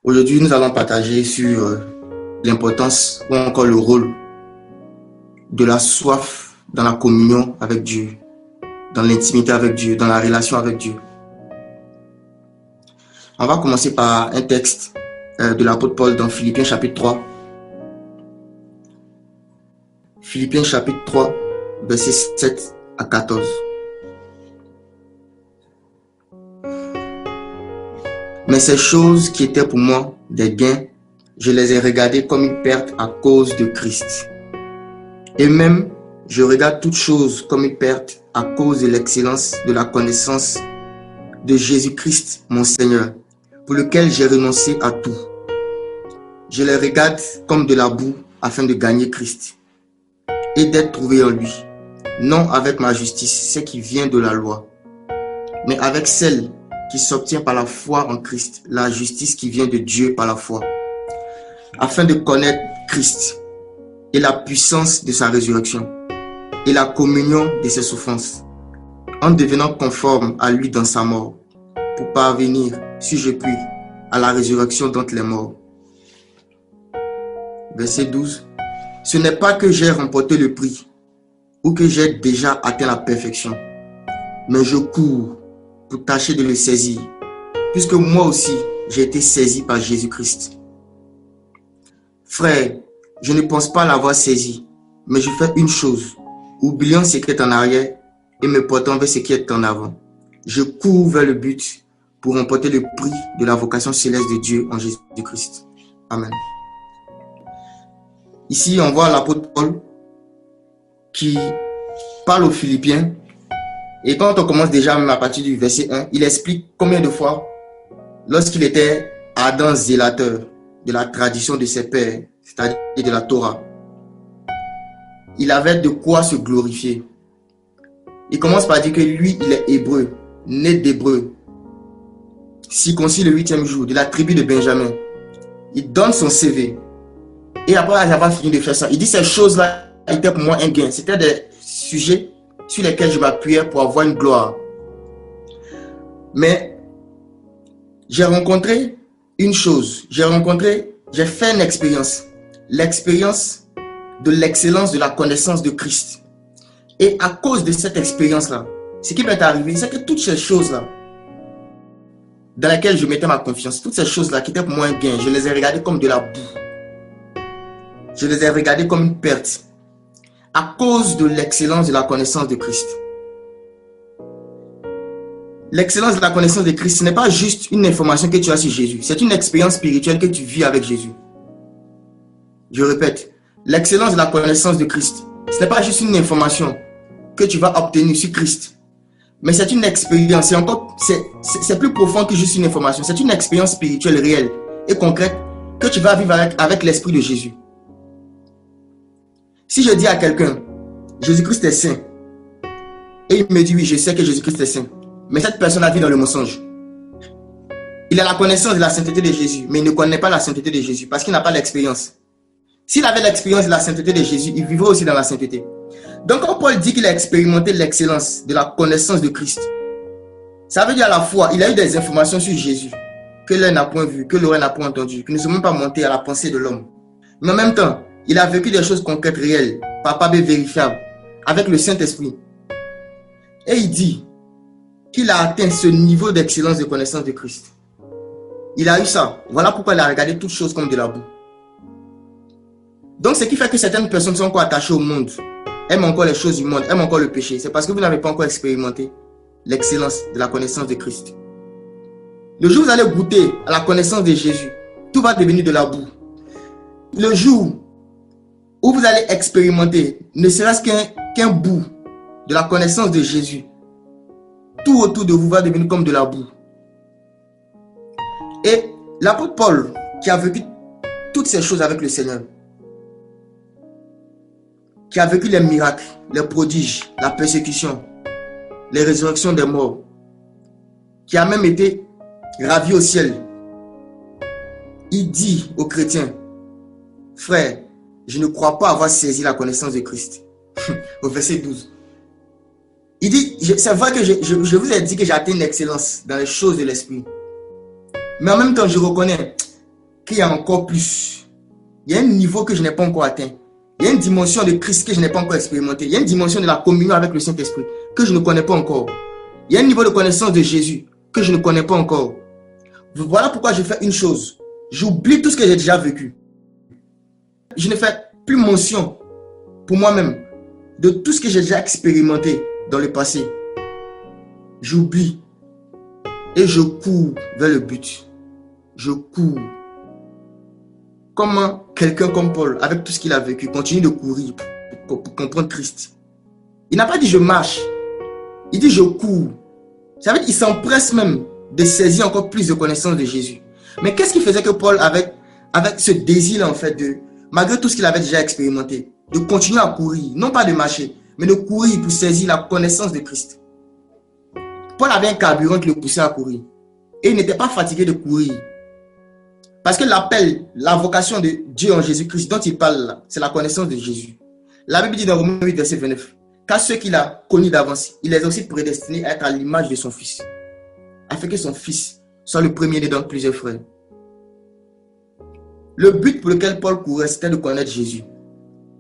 Aujourd'hui, nous allons partager sur l'importance ou encore le rôle de la soif dans la communion avec Dieu, dans l'intimité avec Dieu, dans la relation avec Dieu. On va commencer par un texte de l'apôtre Paul dans Philippiens chapitre 3. Philippiens chapitre 3, versets 7 à 14. Mais ces choses qui étaient pour moi des gains, je les ai regardées comme une perte à cause de Christ. Et même, je regarde toutes choses comme une perte à cause de l'excellence de la connaissance de Jésus-Christ, mon Seigneur, pour lequel j'ai renoncé à tout. Je les regarde comme de la boue afin de gagner Christ et d'être trouvé en lui, non avec ma justice, ce qui vient de la loi, mais avec celle qui s'obtient par la foi en Christ, la justice qui vient de Dieu par la foi, afin de connaître Christ et la puissance de sa résurrection et la communion de ses souffrances, en devenant conforme à lui dans sa mort, pour parvenir, si je puis, à la résurrection d'entre les morts. Verset 12. Ce n'est pas que j'ai remporté le prix ou que j'ai déjà atteint la perfection, mais je cours pour tâcher de le saisir, puisque moi aussi j'ai été saisi par Jésus-Christ. Frère, je ne pense pas l'avoir saisi, mais je fais une chose, oubliant ce qui est en arrière et me portant vers ce qui est en avant. Je cours vers le but pour remporter le prix de la vocation céleste de Dieu en Jésus-Christ. Amen. Ici, on voit l'apôtre Paul qui parle aux Philippiens. Et quand on commence déjà même à partir du verset 1, il explique combien de fois, lorsqu'il était ardent zélateur de la tradition de ses pères, c'est-à-dire de la Torah, il avait de quoi se glorifier. Il commence par dire que lui, il est hébreu, né d'hébreu, circoncis le 8e jour, de la tribu de Benjamin. Il donne son CV. Et après avoir fini de faire ça, il dit ces choses-là étaient pour moi un gain. C'était des sujets sur lesquels je m'appuyais pour avoir une gloire. Mais j'ai rencontré une chose. J'ai fait une expérience. L'expérience de l'excellence de la connaissance de Christ. Et à cause de cette expérience-là, ce qui m'est arrivé, c'est que toutes ces choses-là, dans lesquelles je mettais ma confiance, toutes ces choses-là qui étaient pour moi un gain, je les ai regardées comme de la boue. Je les ai regardées comme une perte. À cause de l'excellence de la connaissance de Christ. L'excellence de la connaissance de Christ, ce n'est pas juste une information que tu as sur Jésus. C'est une expérience spirituelle que tu vis avec Jésus. Je répète, l'excellence de la connaissance de Christ, ce n'est pas juste une information que tu vas obtenir sur Christ. Mais c'est une expérience. C'est plus profond que juste une information. C'est une expérience spirituelle réelle et concrète que tu vas vivre avec l'Esprit de Jésus. Si je dis à quelqu'un, Jésus-Christ est saint, et il me dit, oui, je sais que Jésus-Christ est saint, mais cette personne a vécu dans le mensonge. Il a la connaissance de la sainteté de Jésus, mais il ne connaît pas la sainteté de Jésus, parce qu'il n'a pas l'expérience. S'il avait l'expérience de la sainteté de Jésus, il vivrait aussi dans la sainteté. Donc quand Paul dit qu'il a expérimenté l'excellence de la connaissance de Christ, ça veut dire à la fois, il a eu des informations sur Jésus, que l'œil n'a point vu, que l'oreille n'a point entendu, qui ne sont même pas montées à la pensée de l'homme. Mais en même temps, il a vécu des choses concrètes, réelles, palpables et vérifiables, avec le Saint-Esprit. Et il dit qu'il a atteint ce niveau d'excellence de connaissance de Christ. Il a eu ça. Voilà pourquoi il a regardé toutes choses comme de la boue. Donc, ce qui fait que certaines personnes sont encore attachées au monde, aiment encore les choses du monde, aiment encore le péché. C'est parce que vous n'avez pas encore expérimenté l'excellence de la connaissance de Christ. Le jour où vous allez goûter à la connaissance de Jésus, tout va devenir de la boue. Le jour où vous allez expérimenter, ne serait-ce qu'un bout de la connaissance de Jésus, tout autour de vous va devenir comme de la boue. Et l'apôtre Paul, qui a vécu toutes ces choses avec le Seigneur, qui a vécu les miracles, les prodiges, la persécution, les résurrections des morts, qui a même été ravi au ciel, il dit aux chrétiens, frère, je ne crois pas avoir saisi la connaissance de Christ. Au verset 12. Il dit, c'est vrai que je vous ai dit que j'ai atteint l'excellence dans les choses de l'esprit. Mais en même temps, je reconnais, qu'il y a encore plus. Il y a un niveau que je n'ai pas encore atteint. Il y a une dimension de Christ que je n'ai pas encore expérimenté. Il y a une dimension de la communion avec le Saint-Esprit que je ne connais pas encore. Il y a un niveau de connaissance de Jésus que je ne connais pas encore. Voilà pourquoi je fais une chose. J'oublie tout ce que j'ai déjà vécu. Je ne fais plus mention pour moi-même de tout ce que j'ai déjà expérimenté dans le passé. J'oublie et je cours vers le but. Je cours. Comment quelqu'un comme Paul, avec tout ce qu'il a vécu, continue de courir pour comprendre Christ? Il n'a pas dit je marche. Il dit je cours. Ça veut dire qu'il s'empresse même de saisir encore plus de connaissances de Jésus. Mais qu'est-ce qui faisait que Paul, avec ce désir en fait, malgré tout ce qu'il avait déjà expérimenté, de continuer à courir, non pas de marcher, mais de courir pour saisir la connaissance de Christ? Paul avait un carburant qui le poussait à courir. Et il n'était pas fatigué de courir. Parce que l'appel, la vocation de Dieu en Jésus-Christ dont il parle là, c'est la connaissance de Jésus. La Bible dit dans Romains 8, verset 29, car ceux qu'il a connus d'avance, il les a aussi prédestinés à être à l'image de son Fils, afin que son Fils soit le premier-né dans plusieurs frères. Le but pour lequel Paul courait, c'était de connaître Jésus.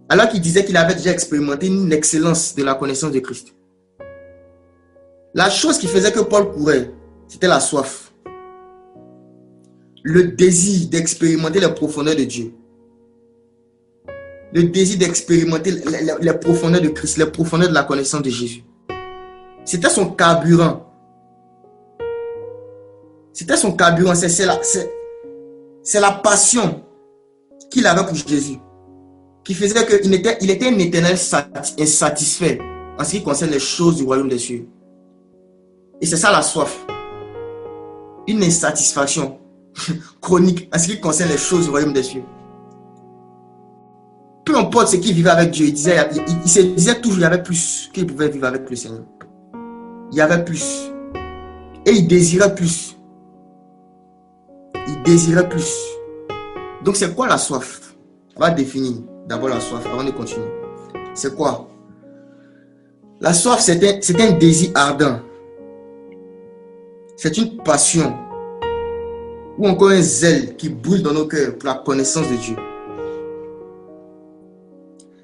Alors qu'il disait qu'il avait déjà expérimenté une excellence de la connaissance de Christ. La chose qui faisait que Paul courait, c'était la soif. Le désir d'expérimenter les profondeurs de Dieu. Le désir d'expérimenter les profondeurs de Christ, les profondeurs de la connaissance de Jésus. C'était son carburant. C'était son carburant. C'est la passion qu'il avait pour Jésus qui faisait qu'il était un éternel insatisfait en ce qui concerne les choses du royaume des cieux. Et c'est ça la soif. Une insatisfaction chronique en ce qui concerne les choses du royaume des cieux. Peu importe ce qu'il vivait avec Dieu, il se disait toujours qu'il y avait plus qu'il pouvait vivre avec le Seigneur. Il y avait plus. Et il désirait plus. Il désirait plus. Donc c'est quoi la soif? On va définir d'abord la soif avant de continuer. C'est quoi? La soif, c'est un désir ardent. C'est une passion ou encore un zèle qui brûle dans nos cœurs pour la connaissance de Dieu.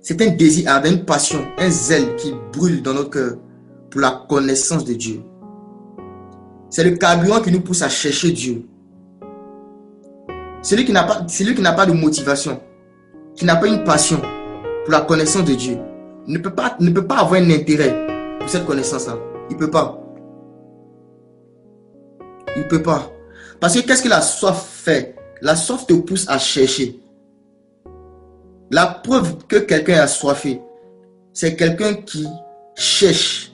C'est un désir ardent, une passion, un zèle qui brûle dans nos cœurs pour la connaissance de Dieu. C'est le carburant qui nous pousse à chercher Dieu. Celui qui n'a pas de motivation, qui n'a pas une passion pour la connaissance de Dieu, ne peut pas avoir un intérêt pour cette connaissance-là. Il ne peut pas. Il ne peut pas. Parce que qu'est-ce que la soif fait? La soif te pousse à chercher. La preuve que quelqu'un est assoiffé, c'est quelqu'un qui cherche,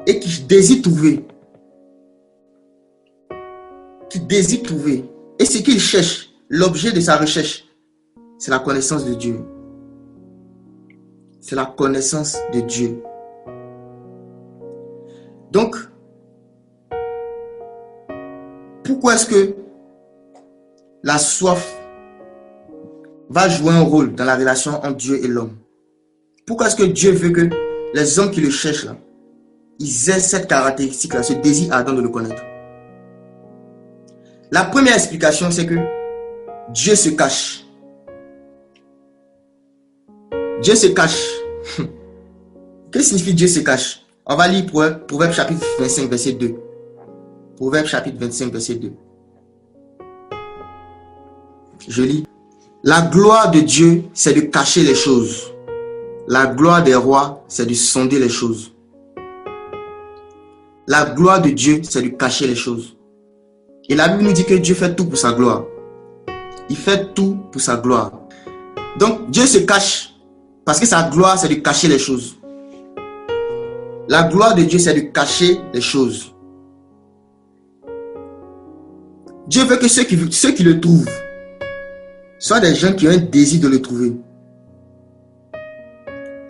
et qui désire trouver. Qui désire trouver. Et ce qu'il cherche, l'objet de sa recherche, c'est la connaissance de Dieu. C'est la connaissance de Dieu. Donc, pourquoi est-ce que la soif va jouer un rôle dans la relation entre Dieu et l'homme? Pourquoi est-ce que Dieu veut que les hommes qui le cherchent là, ils aient cette caractéristique-là, ce désir ardent de le connaître? La première explication, c'est que Dieu se cache. Dieu se cache. Qu'est-ce que signifie Dieu se cache? On va lire Proverbe chapitre 25, verset 2. Proverbe chapitre 25, verset 2. Je lis. La gloire de Dieu, c'est de cacher les choses. La gloire des rois, c'est de sonder les choses. La gloire de Dieu, c'est de cacher les choses. Et la Bible nous dit que Dieu fait tout pour sa gloire. Il fait tout pour sa gloire. Donc, Dieu se cache parce que sa gloire, c'est de cacher les choses. La gloire de Dieu, c'est de cacher les choses. Dieu veut que ceux qui le trouvent soient des gens qui ont un désir de le trouver.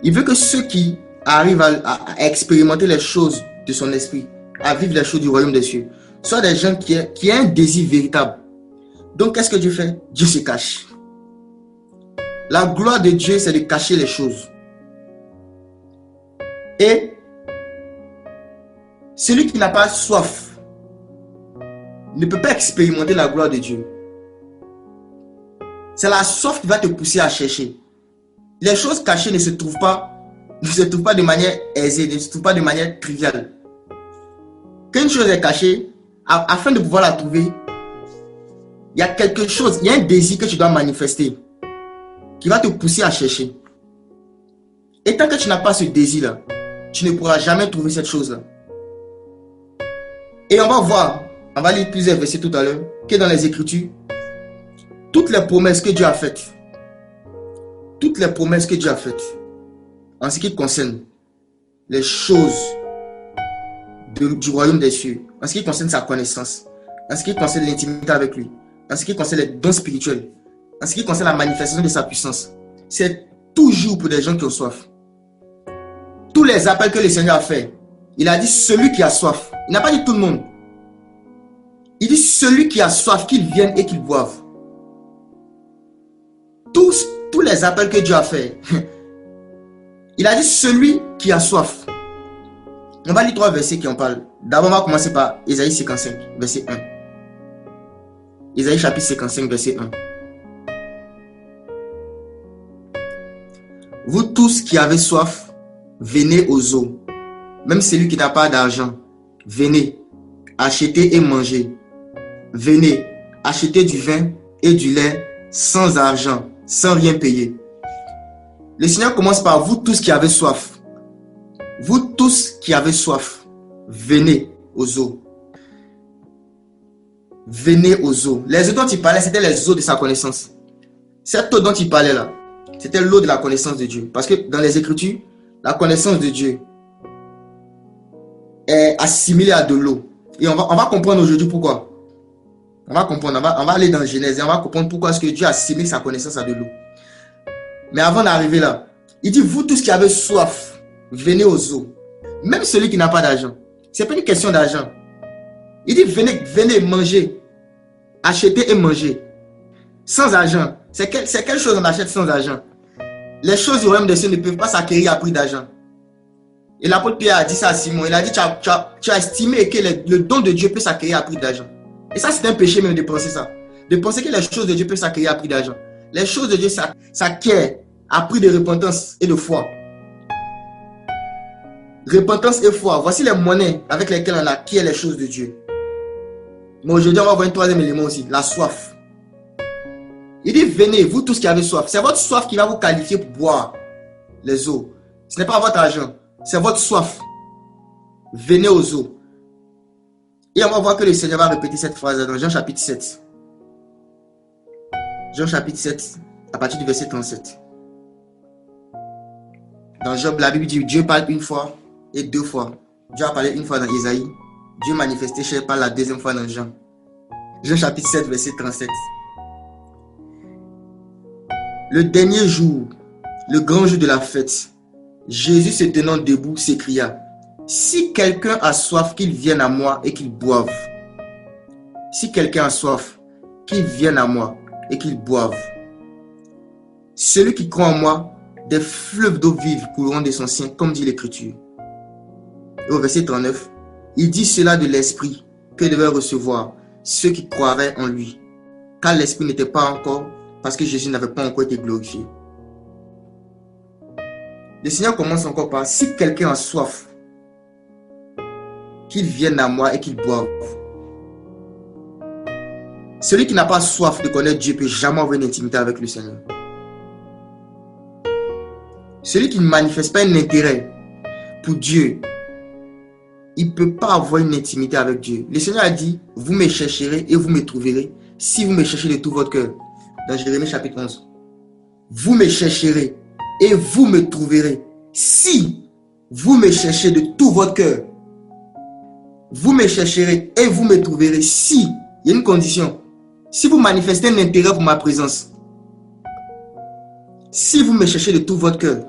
Il veut que ceux qui arrivent à expérimenter les choses de son esprit, à vivre les choses du royaume des cieux, soient des gens qui ont un désir véritable. Donc, qu'est-ce que Dieu fait? Dieu se cache. La gloire de Dieu, c'est de cacher les choses. Et celui qui n'a pas soif ne peut pas expérimenter la gloire de Dieu. C'est la soif qui va te pousser à chercher. Les choses cachées ne se trouvent pas de manière aisée, ne se trouvent pas de manière triviale. Quand une chose est cachée, afin de pouvoir la trouver, il y a quelque chose, il y a un désir que tu dois manifester qui va te pousser à chercher. Et tant que tu n'as pas ce désir-là, tu ne pourras jamais trouver cette chose-là. Et on va voir, on va lire plusieurs versets tout à l'heure, que dans les Écritures, toutes les promesses que Dieu a faites, en ce qui concerne les choses du royaume des cieux, en ce qui concerne sa connaissance, en ce qui concerne l'intimité avec lui, en ce qui concerne les dons spirituels, en ce qui concerne la manifestation de sa puissance, c'est toujours pour des gens qui ont soif. Tous les appels que le Seigneur a fait, il a dit celui qui a soif. Il n'a pas dit tout le monde. Il dit celui qui a soif, qu'il vienne et qu'il boive. Tous les appels que Dieu a fait, il a dit celui qui a soif. On va lire 3 versets qui en parlent. D'abord, on va commencer par Ésaïe 55, verset 1. Ésaïe chapitre 55, verset 1. Vous tous qui avez soif, venez aux eaux. Même celui qui n'a pas d'argent, venez, achetez et mangez. Venez, achetez du vin et du lait sans argent, sans rien payer. Le Seigneur commence par vous tous qui avez soif. Vous tous qui avez soif, venez aux eaux. Venez aux eaux. Les eaux dont il parlait, c'était les eaux de sa connaissance. Cette eau dont il parlait là, c'était l'eau de la connaissance de Dieu. Parce que dans les Écritures, la connaissance de Dieu est assimilée à de l'eau. Et on va comprendre aujourd'hui pourquoi. On va comprendre, on va aller dans Genèse et on va comprendre pourquoi est-ce que Dieu assimile sa connaissance à de l'eau. Mais avant d'arriver là, il dit, vous tous qui avez soif, venez aux eaux. Même celui qui n'a pas d'argent. Ce n'est pas une question d'argent. Il dit, venez manger. Achetez et manger. Sans argent. C'est quelle chose on achète sans argent? Les choses du royaume des cieux ne peuvent pas s'acquérir à prix d'argent. Et l'apôtre Pierre a dit ça à Simon. Il a dit, tu as estimé que le don de Dieu peut s'acquérir à prix d'argent. Et ça, c'est un péché même de penser ça. De penser que les choses de Dieu peuvent s'acquérir à prix d'argent. Les choses de Dieu s'acquièrent à prix de repentance et de foi. Repentance et foi, voici les monnaies avec lesquelles on acquiert les choses de Dieu. Mais aujourd'hui, on va voir un troisième élément aussi, la soif. Il dit, venez, vous tous qui avez soif. C'est votre soif qui va vous qualifier pour boire les eaux. Ce n'est pas votre argent, c'est votre soif. Venez aux eaux. Et on va voir que le Seigneur va répéter cette phrase dans Jean chapitre 7. Jean chapitre 7, à partir du verset 37. Dans Job, la Bible dit, Dieu parle une fois et 2 fois. Dieu a parlé une fois dans Ésaïe. Dieu manifesté chez par la deuxième fois dans Jean. Jean chapitre 7, verset 37. Le dernier jour, le grand jour de la fête, Jésus se tenant debout s'écria, si quelqu'un a soif, qu'il vienne à moi et qu'il boive. Si quelqu'un a soif, qu'il vienne à moi et qu'il boive. Celui qui croit en moi, des fleuves d'eau vive couleront de son sein, comme dit l'Écriture. Et au verset 39, il dit cela de l'Esprit que devaient recevoir ceux qui croiraient en lui, car l'Esprit n'était pas encore, parce que Jésus n'avait pas encore été glorifié. Le Seigneur commence encore par, si quelqu'un a soif, qu'il vienne à moi et qu'il boive. Celui qui n'a pas soif de connaître Dieu ne peut jamais avoir une intimité avec le Seigneur. Celui qui ne manifeste pas un intérêt pour Dieu, il ne peut pas avoir une intimité avec Dieu. Le Seigneur a dit, vous me chercherez et vous me trouverez si vous me cherchez de tout votre cœur. Dans Jérémie chapitre 11. Vous me chercherez et vous me trouverez si vous me cherchez de tout votre cœur. Vous me chercherez et vous me trouverez si, il y a une condition, si vous manifestez un intérêt pour ma présence. Si vous me cherchez de tout votre cœur.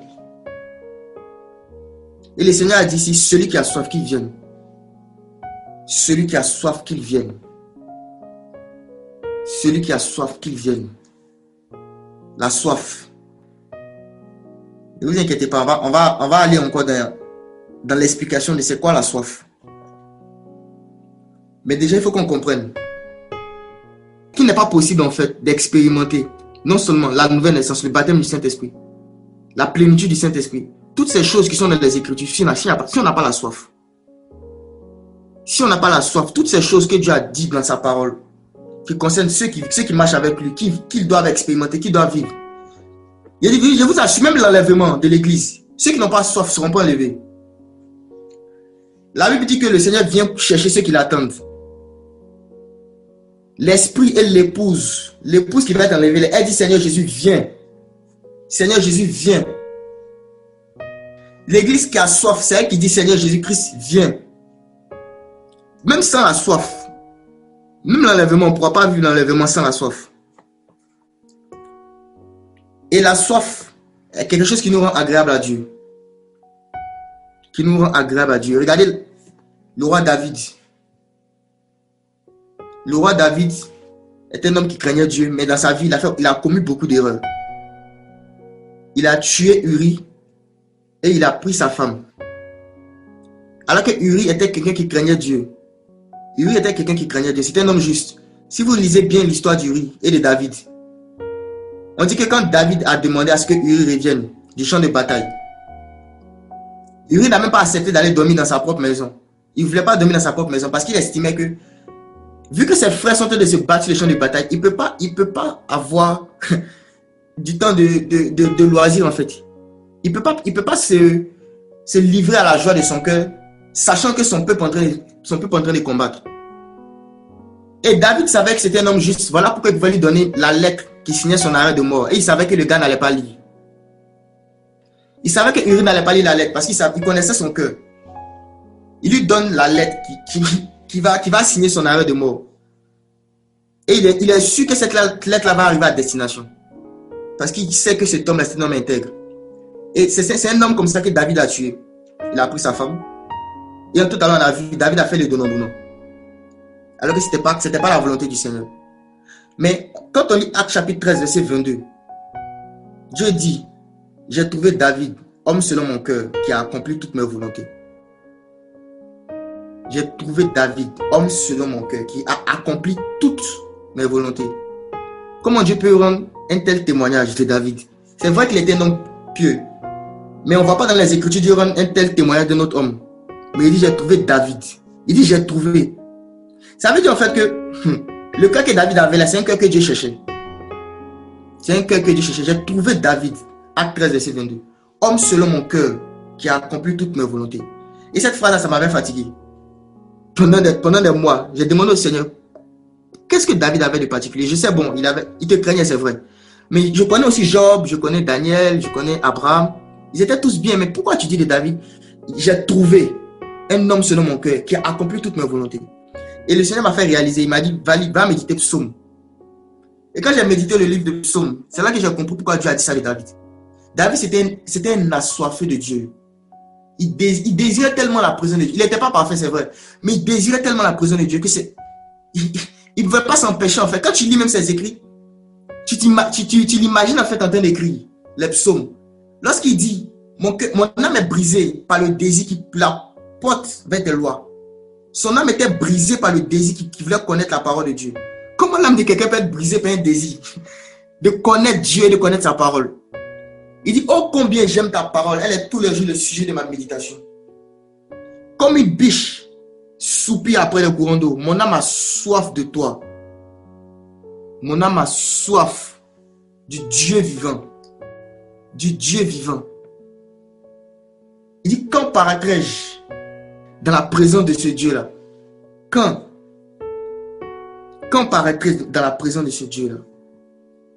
Et le Seigneur a dit ici, celui qui a soif, qu'il vienne. Celui qui a soif, qu'il vienne. Celui qui a soif, qu'il vienne. La soif. Ne vous inquiétez pas, on va aller encore dans l'explication de c'est quoi la soif. Mais déjà, il faut qu'on comprenne qu'il n'est pas possible en fait d'expérimenter non seulement la nouvelle naissance, le baptême du Saint-Esprit, la plénitude du Saint-Esprit, toutes ces choses qui sont dans les Écritures, si on n'a pas la soif. Si on n'a pas la soif, toutes ces choses que Dieu a dites dans sa parole, qui concernent ceux qui marchent avec lui, qu'ils doivent expérimenter, qu'ils doivent vivre. Il dit, je vous assure, même l'enlèvement de l'église, ceux qui n'ont pas soif ne seront pas enlevés. La Bible dit que le Seigneur vient chercher ceux qui l'attendent. L'esprit et l'épouse qui va être enlevée, elle dit, Seigneur Jésus, viens. Seigneur Jésus, viens. L'église qui a soif, c'est elle qui dit, Seigneur Jésus-Christ, viens. Même sans la soif, même l'enlèvement, on ne pourra pas vivre l'enlèvement sans la soif. Et la soif est quelque chose qui nous rend agréable à Dieu. Qui nous rend agréable à Dieu. Regardez le roi David. Le roi David est un homme qui craignait Dieu, mais dans sa vie, il a commis beaucoup d'erreurs. Il a tué Uri et il a pris sa femme. Alors que Uri était quelqu'un qui craignait Dieu. Uri était quelqu'un qui craignait Dieu. C'était un homme juste. Si vous lisez bien l'histoire d'Uri et de David, on dit que quand David a demandé à ce que Uri revienne du champ de bataille, Uri n'a même pas accepté d'aller dormir dans sa propre maison. Il ne voulait pas dormir dans sa propre maison parce qu'il estimait que, vu que ses frères sont en train de se battre sur le champ de bataille, il ne peut pas avoir du temps de loisir en fait. Il ne peut pas se livrer à la joie de son cœur, sachant que son peuple est en train de combattre. Et David savait que c'était un homme juste. Voilà pourquoi il pouvait lui donner la lettre qui signait son arrêt de mort. Et il savait que le gars n'allait pas lire. Il savait que Uri n'allait pas lire la lettre parce qu'il connaissait son cœur. Il lui donne la lettre qui va signer son arrêt de mort. Et il est sûr que cette lettre-là va arriver à destination. Parce qu'il sait que cet homme est un homme intègre. Et c'est un homme comme ça que David a tué. Il a pris sa femme. Et tout à l'heure, on a vu, David a fait le donnant-donnant. Alors que ce n'était pas la volonté du Seigneur. Mais quand on lit Actes chapitre 13, verset 22, Dieu dit, j'ai trouvé David, homme selon mon cœur, qui a accompli toutes mes volontés. J'ai trouvé David, homme selon mon cœur, qui a accompli toutes mes volontés. Comment Dieu peut rendre un tel témoignage de David? C'est vrai qu'il était un homme pieux. Mais on ne voit pas dans les Écritures Dieu rendre un tel témoignage de notre homme. Mais il dit, j'ai trouvé David. Il dit, j'ai trouvé. Ça veut dire en fait que le cœur que David avait là, c'est un cœur que Dieu cherchait. C'est un cœur que Dieu cherchait. J'ai trouvé David, Acte 13, verset 22. Homme selon mon cœur, qui a accompli toutes mes volontés. Et cette phrase-là, ça m'avait fatigué. Pendant des mois, j'ai demandé au Seigneur, qu'est-ce que David avait de particulier? Je sais, bon, il te craignait, c'est vrai. Mais je connais aussi Job, je connais Daniel, je connais Abraham. Ils étaient tous bien, mais pourquoi tu dis de David? J'ai trouvé un homme selon mon cœur qui a accompli toutes mes volontés. Et le Seigneur m'a fait réaliser, il m'a dit, va méditer Psaume. Et quand j'ai médité le livre de Psaume, c'est là que j'ai compris pourquoi Dieu a dit ça de David. David, c'était un assoiffé de Dieu. Il désirait tellement la présence de Dieu. Il n'était pas parfait, c'est vrai. Mais il désirait tellement la présence de Dieu que il ne pouvait pas s'empêcher, en fait. Quand tu lis même ses écrits, tu l'imagines en fait en train d'écrire les psaumes. Lorsqu'il dit, mon âme est brisée par le désir qui la porte vers tes lois. Son âme était brisée par le désir qui voulait connaître la parole de Dieu. Comment l'âme de quelqu'un peut être brisée par un désir de connaître Dieu et de connaître sa parole? Il dit, oh combien j'aime ta parole, elle est tous les jours le sujet de ma méditation. Comme une biche soupire après le courant d'eau, mon âme a soif de toi. Mon âme a soif du Dieu vivant. Du Dieu vivant. Il dit, quand paraîtrai-je dans la présence de ce Dieu-là? Quand paraîtrai-je dans la présence de ce Dieu-là?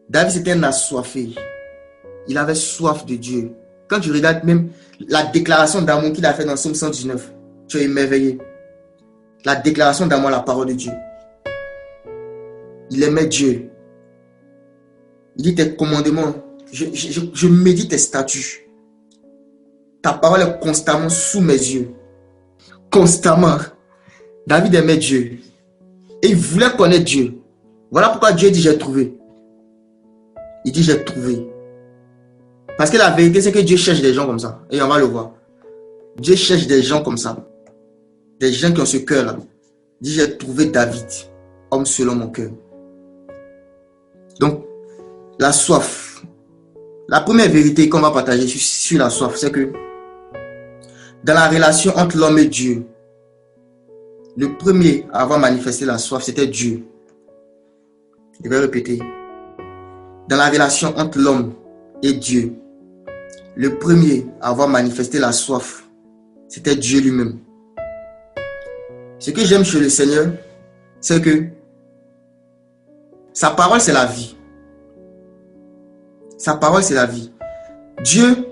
David, c'était un assoiffé. Il avait soif de Dieu. Quand tu regardes même la déclaration d'amour qu'il a fait dans Psaume 119, tu es émerveillé. La déclaration d'amour à la parole de Dieu. Il aimait Dieu. Il dit tes commandements. Je médite tes statuts. Ta parole est constamment sous mes yeux. Constamment. David aimait Dieu. Et il voulait connaître Dieu. Voilà pourquoi Dieu dit j'ai trouvé. Il dit j'ai trouvé. Parce que la vérité, c'est que Dieu cherche des gens comme ça. Et on va le voir. Dieu cherche des gens comme ça. Des gens qui ont ce cœur-là. Il dit, j'ai trouvé David, homme selon mon cœur. Donc, la soif. La première vérité qu'on va partager sur la soif, c'est que dans la relation entre l'homme et Dieu, le premier à avoir manifesté la soif, c'était Dieu. Je vais répéter. Dans la relation entre l'homme et Dieu, le premier à avoir manifesté la soif, c'était Dieu lui-même. Ce que j'aime chez le Seigneur, c'est que sa parole, c'est la vie. Sa parole, c'est la vie. Dieu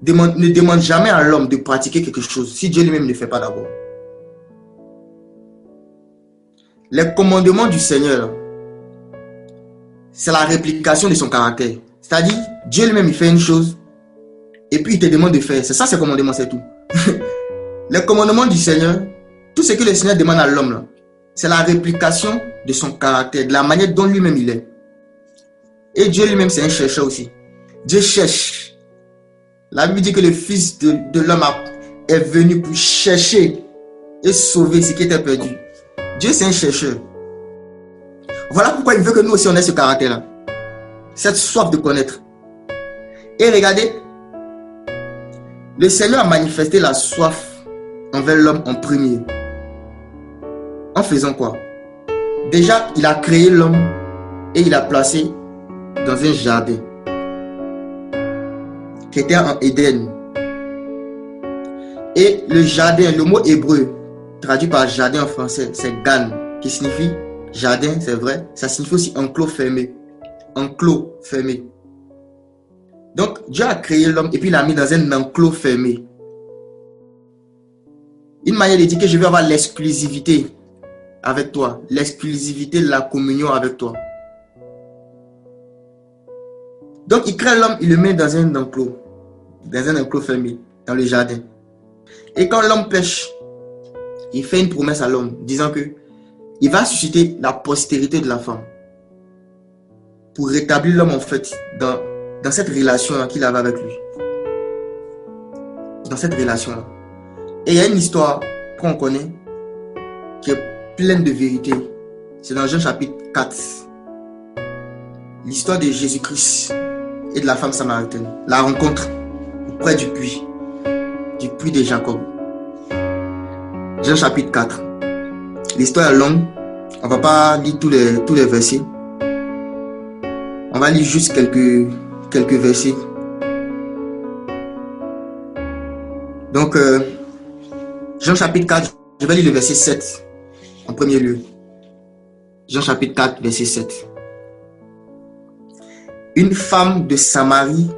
ne demande jamais à l'homme de pratiquer quelque chose si Dieu lui-même ne fait pas d'abord. Les commandements du Seigneur, c'est la réplication de son caractère. C'est-à-dire, Dieu lui-même, il fait une chose et puis il te demande de faire. C'est ça, ses commandements, c'est tout. Les commandements du Seigneur, tout ce que le Seigneur demande à l'homme, c'est la réplication de son caractère, de la manière dont lui-même il est. Et Dieu lui-même, c'est un chercheur aussi. Dieu cherche. La Bible dit que le Fils de l'homme est venu pour chercher et sauver ce qui était perdu. Dieu, c'est un chercheur. Voilà pourquoi il veut que nous aussi, on ait ce caractère-là. Cette soif de connaître. Et regardez, le Seigneur a manifesté la soif envers l'homme en premier. En faisant quoi? Déjà, il a créé l'homme et il l'a placé dans un jardin qui était en Éden. Et le jardin, le mot hébreu traduit par jardin en français, c'est Gan, qui signifie jardin, c'est vrai. Ça signifie aussi enclos fermé. Enclos fermé. Donc, Dieu a créé l'homme et puis il l'a mis dans un enclos fermé. Une manière de dire que je vais avoir l'exclusivité avec toi. L'exclusivité de la communion avec toi. Donc, il crée l'homme, il le met dans un enclos. Dans un enclos fermé, dans le jardin. Et quand l'homme pêche, il fait une promesse à l'homme, disant que il va susciter la postérité de la femme. Pour rétablir l'homme, en fait, dans cette relation qu'il avait avec lui. Dans cette relation-là. Et il y a une histoire qu'on connaît, qui est pleine de vérité. C'est dans Jean chapitre 4. L'histoire de Jésus-Christ et de la femme samaritaine. La rencontre auprès du puits de Jacob. Jean chapitre 4. L'histoire est longue. On ne va pas lire tous les versets. On va lire juste quelques versets. Donc, Jean chapitre 4, je vais lire le verset 7 en premier lieu. Jean chapitre 4, verset 7. Une femme de Samarie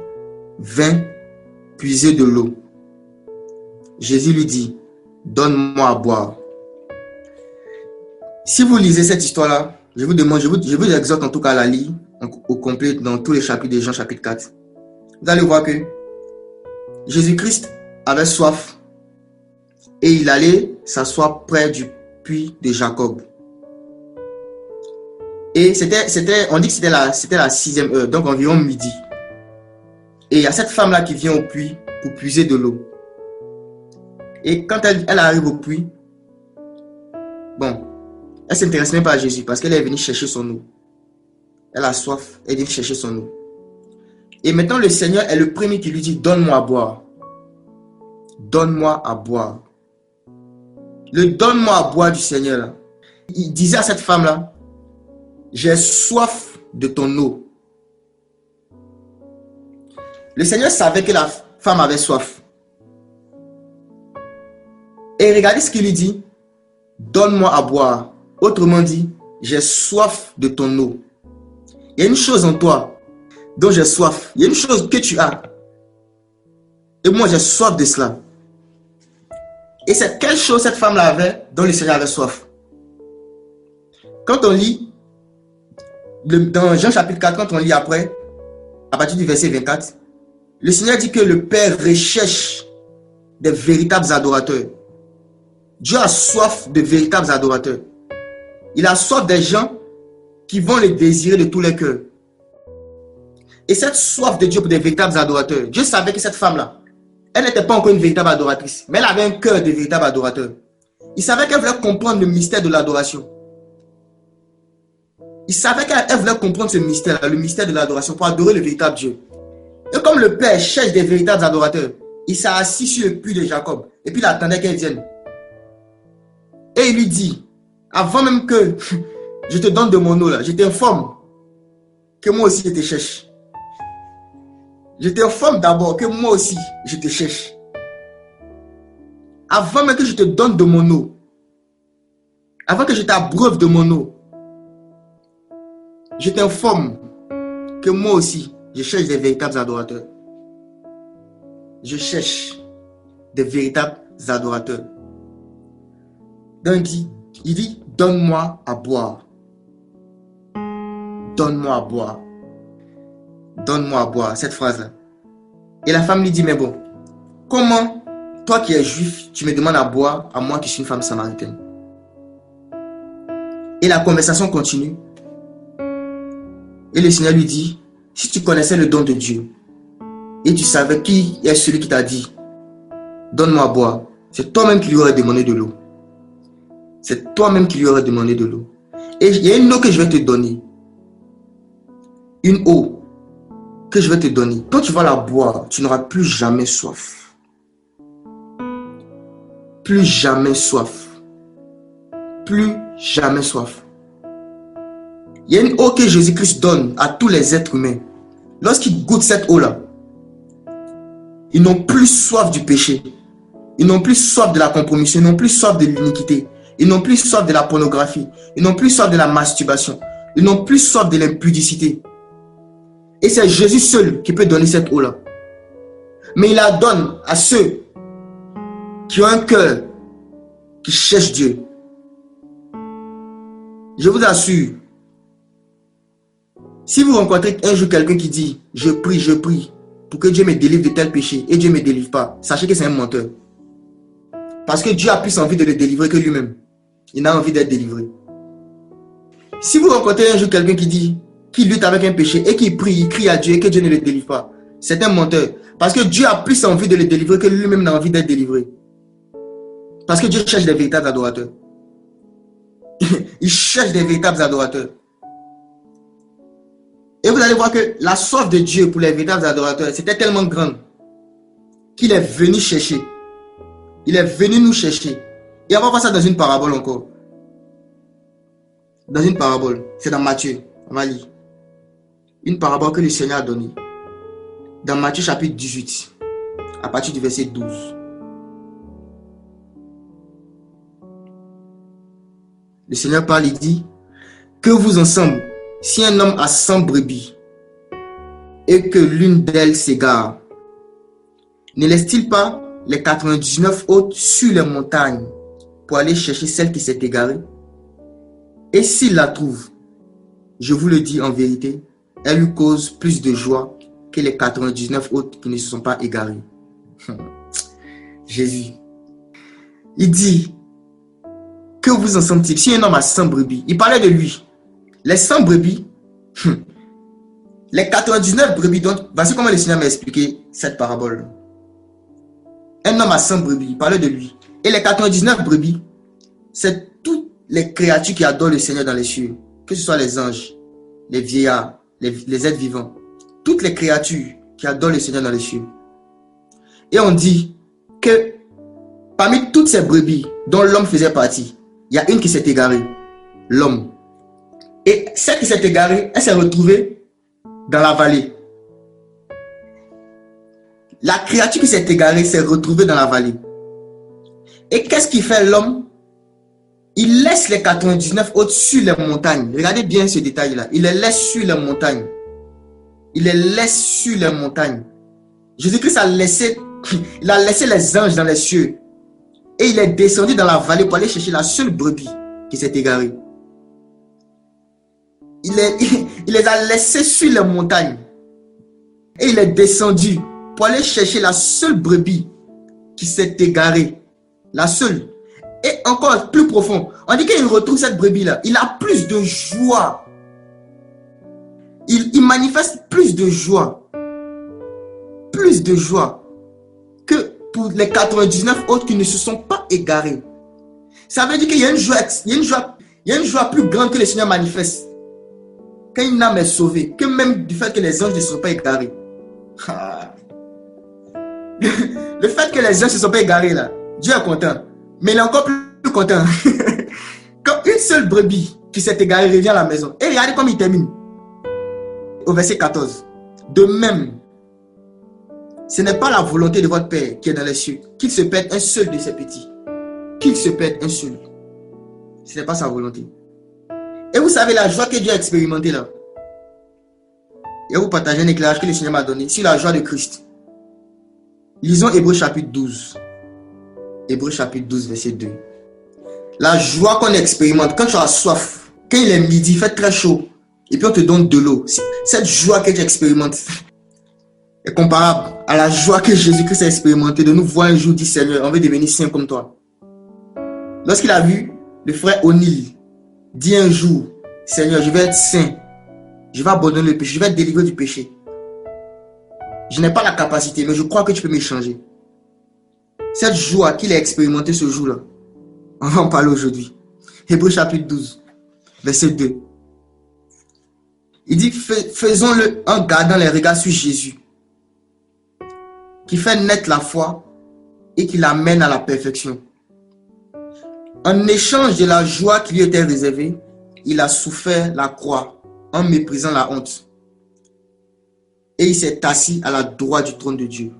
vint puiser de l'eau. Jésus lui dit, donne-moi à boire. Si vous lisez cette histoire-là, je vous exhorte en tout cas à la lire au complet dans tous les chapitres de Jean chapitre 4. Vous allez voir que Jésus-Christ avait soif et il allait s'asseoir près du puits de Jacob. Et on dit que c'était la 6e heure, donc environ midi. Et il y a cette femme-là qui vient au puits pour puiser de l'eau. Et quand elle arrive au puits, bon, elle ne s'intéresse même pas à Jésus parce qu'elle est venue chercher son eau. Elle a soif, elle vient chercher son eau. Et maintenant, le Seigneur est le premier qui lui dit, donne-moi à boire. Donne-moi à boire. Le donne-moi à boire du Seigneur, là, il disait à cette femme-là, j'ai soif de ton eau. Le Seigneur savait que la femme avait soif. Et regardez ce qu'il lui dit, donne-moi à boire. Autrement dit, j'ai soif de ton eau. Il y a une chose en toi dont j'ai soif. Il y a une chose que tu as. Et moi, j'ai soif de cela. Et c'est quelle chose cette femme-là avait dont le Seigneur avait soif? Quand on lit, dans Jean chapitre 4, quand on lit après, à partir du verset 24, le Seigneur dit que le Père recherche des véritables adorateurs. Dieu a soif de véritables adorateurs. Il a soif des gens qui vont le désirer de tous les cœurs. Et cette soif de Dieu pour des véritables adorateurs, Dieu savait que cette femme-là, elle n'était pas encore une véritable adoratrice, mais elle avait un cœur de véritable adorateur. Il savait qu'elle voulait comprendre le mystère de l'adoration. il savait qu'elle voulait comprendre ce mystère, le mystère de l'adoration, pour adorer le véritable Dieu. Et comme le Père cherche des véritables adorateurs, il s'est assis sur le puits de Jacob. Et puis il attendait qu'elle vienne. Et il lui dit, avant même que je te donne de mon eau, là, je t'informe que moi aussi je te cherche. Je t'informe d'abord que moi aussi je te cherche. Avant même que je te donne de mon eau, avant que je t'abreuve de mon eau, je t'informe que moi aussi je cherche des véritables adorateurs. Je cherche des véritables adorateurs. Donc il dit, donne-moi à boire. Donne-moi à boire. Donne-moi à boire. Cette phrase-là. Et la femme lui dit, mais bon, comment, toi qui es juif, tu me demandes à boire à moi qui suis une femme samaritaine? Et la conversation continue. Et le Seigneur lui dit, si tu connaissais le don de Dieu, et tu savais qui est celui qui t'a dit, donne-moi à boire, c'est toi-même qui lui aurais demandé de l'eau. C'est toi-même qui lui aurais demandé de l'eau. Et il y a une eau que je vais te donner. Une eau que je vais te donner. Quand tu vas la boire, tu n'auras plus jamais soif. Plus jamais soif. Plus jamais soif. Il y a une eau que Jésus-Christ donne à tous les êtres humains. Lorsqu'ils goûtent cette eau-là, ils n'ont plus soif du péché. Ils n'ont plus soif de la compromission. Ils n'ont plus soif de l'iniquité. Ils n'ont plus soif de la pornographie. Ils n'ont plus soif de la masturbation. Ils n'ont plus soif de l'impudicité. Et c'est Jésus seul qui peut donner cette eau-là. Mais il la donne à ceux qui ont un cœur qui cherche Dieu. Je vous assure, si vous rencontrez un jour quelqu'un qui dit « je prie pour que Dieu me délivre de tel péché » et Dieu ne me délivre pas, sachez que c'est un menteur. Parce que Dieu a plus envie de le délivrer que lui-même. Il a envie d'être délivré. Si vous rencontrez un jour quelqu'un qui lutte avec un péché et qui prie, il crie à Dieu et que Dieu ne le délivre pas, c'est un menteur. Parce que Dieu a plus envie de le délivrer que lui-même n'a envie d'être délivré. Parce que Dieu cherche des véritables adorateurs. Il cherche des véritables adorateurs. Et vous allez voir que la soif de Dieu pour les véritables adorateurs, c'était tellement grande qu'il est venu chercher. Il est venu nous chercher. Et on va voir ça dans une parabole encore. Dans une parabole. C'est dans Matthieu. On va lire. Une parabole que le Seigneur a donnée. Dans Matthieu chapitre 18. À partir du verset 12. Le Seigneur parle, il dit, que vous ensemble, si un homme a 100 brebis et que l'une d'elles s'égare, ne laisse-t-il pas les 99 autres sur les montagnes pour aller chercher celle qui s'est égarée? Et s'il la trouve, je vous le dis en vérité, elle lui cause plus de joie que les 99 autres qui ne se sont pas égarés. Jésus. Il dit, que vous en sentez? Si un homme a 100 brebis, il parlait de lui. Les 100 brebis, les 99 brebis, donc, voici comment le Seigneur m'a expliqué cette parabole. Un homme a 100 brebis, il parlait de lui. Et les 99 brebis, c'est toutes les créatures qui adorent le Seigneur dans les cieux. Que ce soit les anges, les vieillards, les êtres vivants. Toutes les créatures qui adorent le Seigneur dans les cieux. Et on dit que parmi toutes ces brebis dont l'homme faisait partie, il y a une qui s'est égarée, l'homme. Et celle qui s'est égarée, elle s'est retrouvée dans la vallée. La créature qui s'est égarée s'est retrouvée dans la vallée. Et qu'est-ce qu'il fait l'homme? Il laisse les 99 autres sur les montagnes. Regardez bien ce détail-là. Il les laisse sur les montagnes. Il les laisse sur les montagnes. Jésus-Christ a laissé les anges dans les cieux. Et il est descendu dans la vallée pour aller chercher la seule brebis qui s'est égarée. Il les a laissés sur les montagnes. Et il est descendu pour aller chercher la seule brebis qui s'est égarée. La seule. Et encore plus profond. On dit qu'il retrouve cette brebis-là. Il a plus de joie. Il manifeste plus de joie. Plus de joie que pour les 99 autres qui ne se sont pas égarés. Ça veut dire qu'il y a une joie, il y a une joie plus grande que le Seigneur manifeste. quand une âme est sauvée, que même du fait que les anges ne se sont pas égarés. Le fait que les anges ne se sont pas égarés là, Dieu est content. Mais il est encore plus content. Quand une seule brebis qui s'est égarée revient à la maison. Et regardez comme il termine. Au verset 14. De même, ce n'est pas la volonté de votre Père qui est dans les cieux, qu'il se perde un seul de ses petits. Qu'il se perde un seul. Ce n'est pas sa volonté. Et vous savez la joie que Dieu a expérimentée là. Et vous partagez un éclairage que le Seigneur m'a donné sur la joie de Christ. Lisons Hébreux chapitre 12. Hébreux chapitre 12, verset 2. La joie qu'on expérimente quand tu as soif, quand il est midi, il fait très chaud, et puis on te donne de l'eau. Cette joie que tu expérimentes est comparable à la joie que Jésus-Christ a expérimentée de nous voir un jour dire Seigneur, on veut devenir saint comme toi. Lorsqu'il a vu le frère O'Neill dire un jour, Seigneur, je vais être saint, je vais abandonner le péché, je vais être délivré du péché. Je n'ai pas la capacité, mais je crois que tu peux m'échanger. Cette joie qu'il a expérimentée ce jour-là, on va en parler aujourd'hui. Hébreux chapitre 12, verset 2. Il dit, faisons-le en gardant les regards sur Jésus, qui fait naître la foi et qui l'amène à la perfection. En échange de la joie qui lui était réservée, il a souffert la croix en méprisant la honte. Et il s'est assis à la droite du trône de Dieu.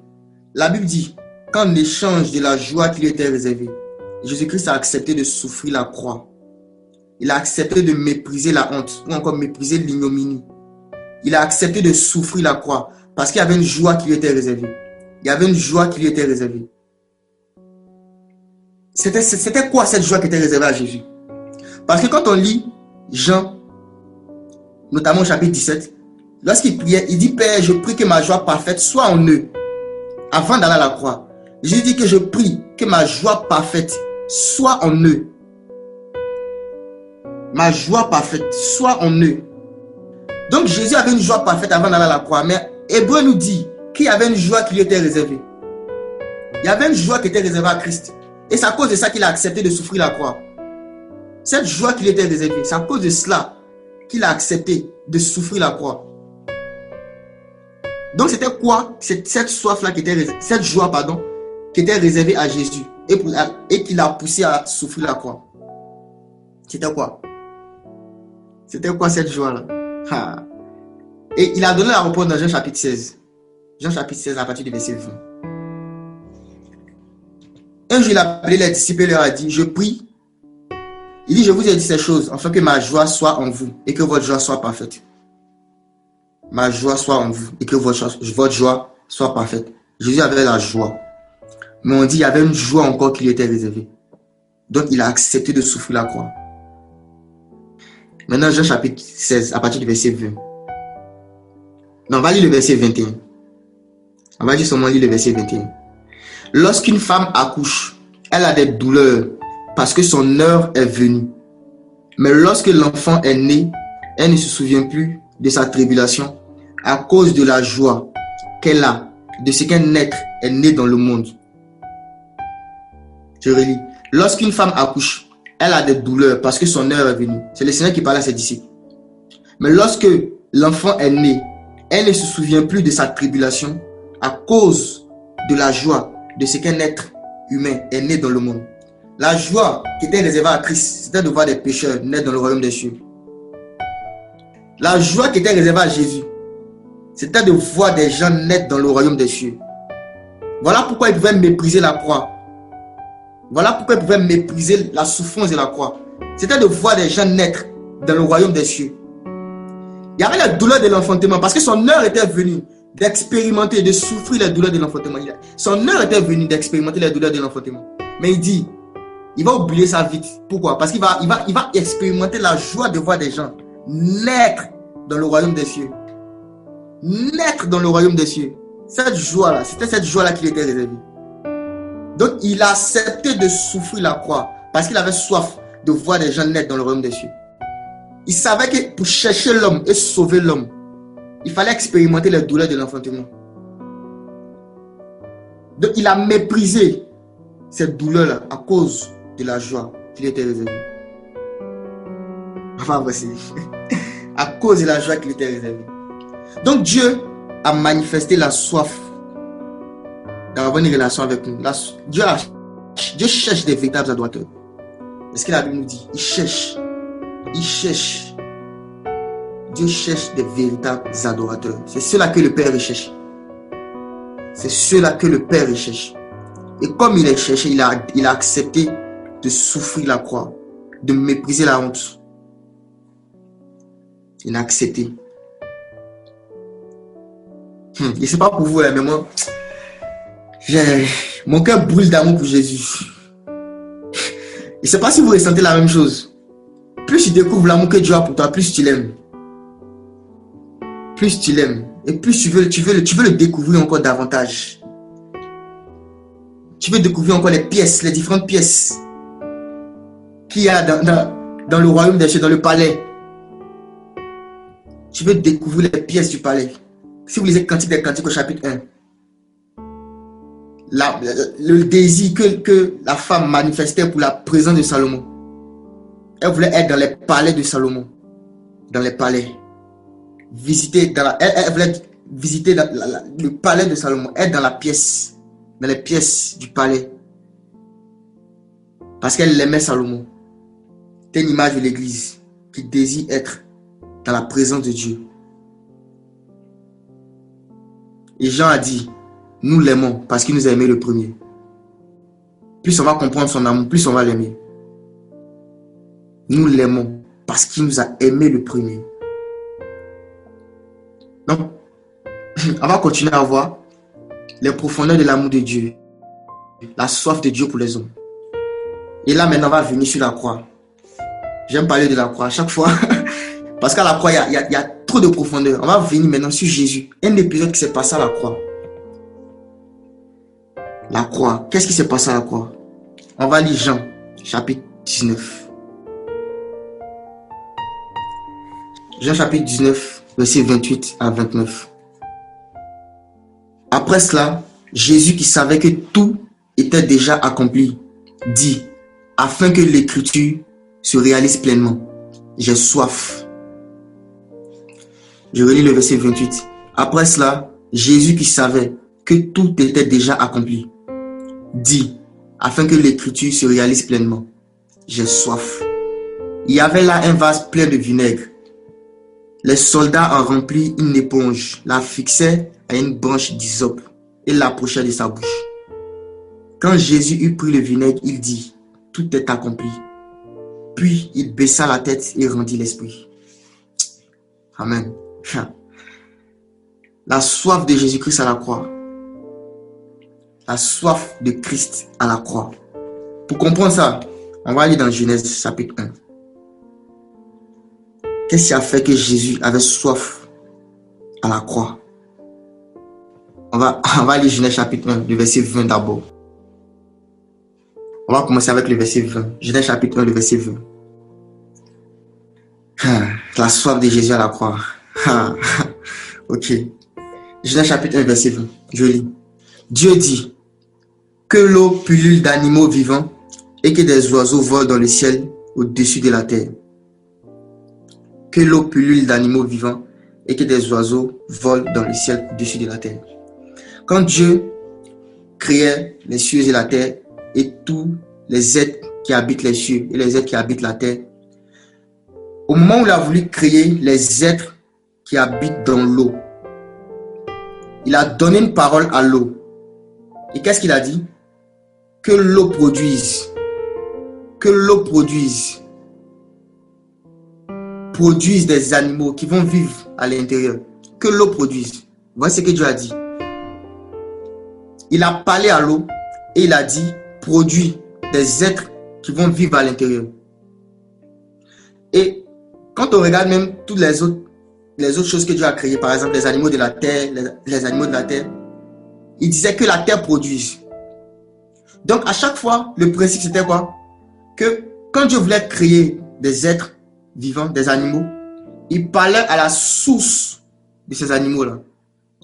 La Bible dit qu'en échange de la joie qui lui était réservée, Jésus-Christ a accepté de souffrir la croix. Il a accepté de mépriser la honte ou encore mépriser l'ignominie. Il a accepté de souffrir la croix parce qu'il y avait une joie qui lui était réservée. Il y avait une joie qui lui était réservée. C'était quoi cette joie qui était réservée à Jésus? Parce que quand on lit Jean, notamment au chapitre 17, lorsqu'il priait, il dit, Père, je prie que ma joie parfaite soit en eux. Avant d'aller à la croix, Jésus dit que je prie que ma joie parfaite soit en eux. Ma joie parfaite soit en eux. Donc Jésus avait une joie parfaite avant d'aller à la croix. Mais Hébreu nous dit qu'il y avait une joie qui lui était réservée. Il y avait une joie qui était réservée à Christ. Et c'est à cause de ça qu'il a accepté de souffrir la croix. Cette joie qui lui était réservée, c'est à cause de cela qu'il a accepté de souffrir la croix. Donc c'était quoi cette soif-là qui était réservée, cette joie, pardon, qui était réservée à Jésus et qui l'a poussé à souffrir la croix? C'était quoi? C'était quoi cette joie-là? Et il a donné la réponse dans Jean chapitre 16. Jean chapitre 16 à partir du verset 20. Un jour, il a appelé les disciples et leur a dit, je prie. Il dit, je vous ai dit ces choses, afin que ma joie soit en vous et que votre joie soit parfaite. Ma joie soit en vous et que votre joie soit parfaite. Jésus avait la joie. Mais on dit, il y avait une joie encore qui lui était réservée. Donc, il a accepté de souffrir la croix. Maintenant, Jean chapitre 16, à partir du verset 20. Non, on va lire le verset 21. On va juste seulement lire le verset 21. Lorsqu'une femme accouche, elle a des douleurs parce que son heure est venue. Mais lorsque l'enfant est né, elle ne se souvient plus de sa tribulation à cause de la joie qu'elle a de ce qu'un être est né dans le monde. Je relis. Lorsqu'une femme accouche, elle a des douleurs parce que son heure est venue. C'est le Seigneur qui parle à ses disciples. Mais lorsque l'enfant est né, elle ne se souvient plus de sa tribulation à cause de la joie de ce qu'un être humain est né dans le monde. La joie qui était réservée à Christ, c'était de voir des pécheurs naître dans le royaume des cieux. La joie qui était réservée à Jésus, c'était de voir des gens naître dans le royaume des cieux. Voilà pourquoi il pouvait mépriser la croix. Voilà pourquoi il pouvait mépriser la souffrance de la croix. C'était de voir des gens naître dans le royaume des cieux. Il y avait la douleur de l'enfantement parce que son heure était venue d'expérimenter, de souffrir les douleurs de l'enfantement. Son heure était venue d'expérimenter les douleurs de l'enfantement. Mais il dit, il va oublier ça vite. Pourquoi? Parce qu'il va expérimenter la joie de voir des gens naître dans le royaume des cieux. Naître dans le royaume des cieux. Cette joie-là, c'était cette joie-là qui lui était réservée. Donc, il a accepté de souffrir la croix parce qu'il avait soif de voir des gens naître dans le royaume des cieux. Il savait que pour chercher l'homme et sauver l'homme, il fallait expérimenter les douleurs de l'enfantement. Donc, il a méprisé cette douleur-là à cause de la joie qui lui était réservée. Enfin, voici. à cause de la joie qui lui était réservée. Donc Dieu a manifesté la soif d'avoir une relation avec nous. Dieu cherche des véritables adorateurs. C'est ce que la Bible nous dit. Il cherche. Dieu cherche des véritables adorateurs. C'est ceux-là que le Père recherche. C'est ceux-là que le Père recherche. Et comme il est cherché, il a accepté de souffrir la croix, de mépriser la honte. Il a accepté. Je ne sais pas pour vous, mais moi, mon cœur brûle d'amour pour Jésus. Je ne sais pas si vous ressentez la même chose. Plus tu découvres l'amour que Dieu a pour toi, plus tu l'aimes. Plus tu l'aimes. Et plus tu veux le découvrir encore davantage. Tu veux découvrir encore les différentes pièces qu'il y a dans le royaume des cieux, dans le palais. Tu veux découvrir les pièces du palais. Si vous lisez Cantique des Cantiques au chapitre 1, le désir que la femme manifestait pour la présence de Salomon. Elle voulait être dans les palais de Salomon. Dans les palais. Elle voulait visiter le palais de Salomon. Être dans les pièces du palais. Parce qu'elle aimait Salomon. C'est une image de l'église qui désire être dans la présence de Dieu. Et Jean a dit, nous l'aimons parce qu'il nous a aimé le premier. Plus on va comprendre son amour, plus on va l'aimer. Nous l'aimons parce qu'il nous a aimé le premier. Donc, on va continuer à voir les profondeurs de l'amour de Dieu. La soif de Dieu pour les hommes. Et là, maintenant, on va venir sur la croix. J'aime parler de la croix à chaque fois. Parce qu'à la croix, il y a trop de profondeur. On va venir maintenant sur Jésus. Un épisode qui s'est passé à la croix. La croix. Qu'est-ce qui s'est passé à la croix? On va lire Jean, chapitre 19. Jean, chapitre 19, versets 28 à 29. Après cela, Jésus, qui savait que tout était déjà accompli, dit, afin que l'écriture se réalise pleinement, j'ai soif. Je relis le verset 28. Après cela, Jésus, qui savait que tout était déjà accompli, dit, afin que l'écriture se réalise pleinement, j'ai soif. Il y avait là un vase plein de vinaigre. Les soldats en remplirent une éponge, la fixaient à une branche d'hysope et l'approchaient de sa bouche. Quand Jésus eut pris le vinaigre, il dit, tout est accompli. Puis il baissa la tête et rendit l'esprit. Amen. La soif de Jésus-Christ à la croix. La soif de Christ à la croix. Pour comprendre ça, on va aller dans Genèse chapitre 1. Qu'est-ce qui a fait que Jésus avait soif à la croix? On va lire Genèse chapitre 1, le verset 20 d'abord. On va commencer avec le verset 20. Genèse chapitre 1, le verset 20. La soif de Jésus à la croix. Ok. Genèse chapitre 1, verset 20. Je lis. Dieu dit, que l'eau pullule d'animaux vivants et que des oiseaux volent dans le ciel au-dessus de la terre. Que l'eau pullule d'animaux vivants et que des oiseaux volent dans le ciel au-dessus de la terre. Quand Dieu créait les cieux et la terre et tous les êtres qui habitent les cieux et les êtres qui habitent la terre, au moment où il a voulu créer les êtres qui habitent dans l'eau, il a donné une parole à l'eau. Et qu'est-ce qu'il a dit? Que l'eau produise. Que l'eau produise des animaux qui vont vivre à l'intérieur. Que l'eau produise. Voici ce que Dieu a dit. Il a parlé à l'eau et il a dit, produis des êtres qui vont vivre à l'intérieur. Et quand on regarde même toutes les autres choses que Dieu a créées, par exemple les animaux de la terre, les animaux de la terre, il disait que la terre produise. Donc à chaque fois, le principe c'était quoi? Que quand Dieu voulait créer des êtres vivants, des animaux, il parlait à la source de ces animaux-là.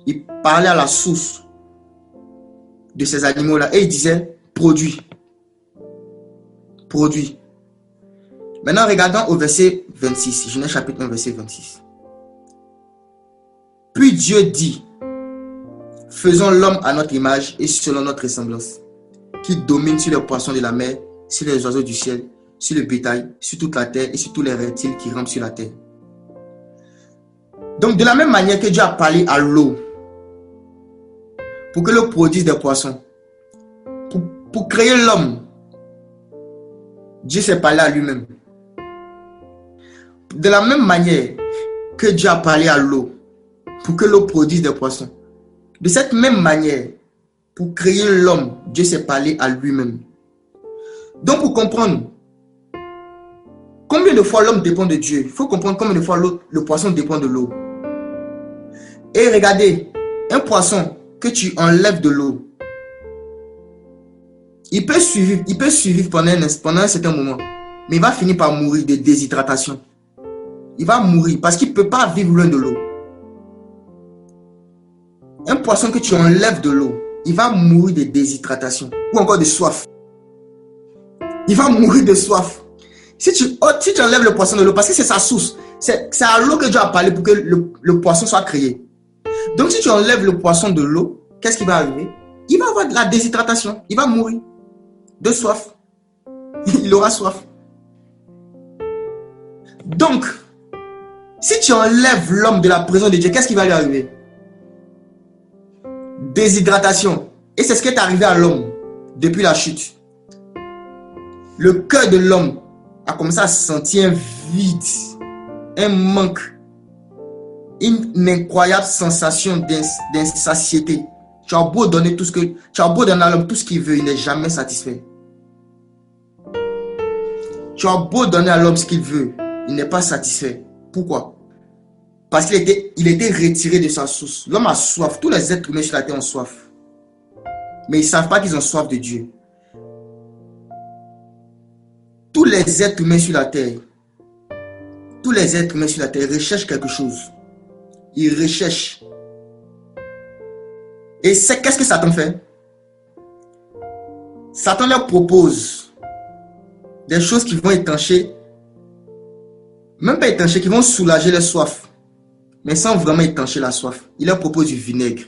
Il parlait à la source de ces animaux-là et il disait, produis. Produis. Maintenant, regardons au verset 26, Genèse chapitre 1, verset 26. Puis Dieu dit, faisons l'homme à notre image et selon notre ressemblance, qui domine sur les poissons de la mer, sur les oiseaux du ciel, sur le bétail, sur toute la terre et sur tous les reptiles qui rampent sur la terre. Donc, de la même manière que Dieu a parlé à l'eau pour que l'eau produise des poissons, pour créer l'homme, Dieu s'est parlé à lui-même. De la même manière que Dieu a parlé à l'eau pour que l'eau produise des poissons, de cette même manière, pour créer l'homme, Dieu s'est parlé à lui-même. Donc, pour comprendre combien de fois l'homme dépend de Dieu, il faut comprendre combien de fois le poisson dépend de l'eau. Et regardez, un poisson que tu enlèves de l'eau, il peut survivre pendant un certain moment, mais il va finir par mourir de déshydratation. Il va mourir parce qu'il ne peut pas vivre loin de l'eau. Un poisson que tu enlèves de l'eau, il va mourir de déshydratation ou encore de soif. Il va mourir de soif. Si tu enlèves le poisson de l'eau, parce que c'est sa source, c'est à l'eau que Dieu a parlé pour que le poisson soit créé. Donc si tu enlèves le poisson de l'eau, qu'est-ce qui va arriver? Il va avoir de la déshydratation. Il va mourir de soif. Il aura soif. Donc, si tu enlèves l'homme de la présence de Dieu, qu'est-ce qui va lui arriver? Déshydratation. Et c'est ce qui est arrivé à l'homme depuis la chute. Le cœur de l'homme a commencé à sentir un vide, un manque, une incroyable sensation d'insatiété. Tu as beau donner à l'homme tout ce qu'il veut, il n'est jamais satisfait. Tu as beau donner à l'homme ce qu'il veut, il n'est pas satisfait. Pourquoi? Parce qu'il était retiré de sa source. L'homme a soif. Tous les êtres humains sur la terre ont soif. Mais ils ne savent pas qu'ils ont soif de Dieu. Tous les êtres humains sur la terre recherchent quelque chose. Ils recherchent. Et qu'est-ce que Satan fait? Satan leur propose des choses qui vont étancher, même pas étancher, qui vont soulager leur soif, mais sans vraiment étancher la soif. Il leur propose du vinaigre.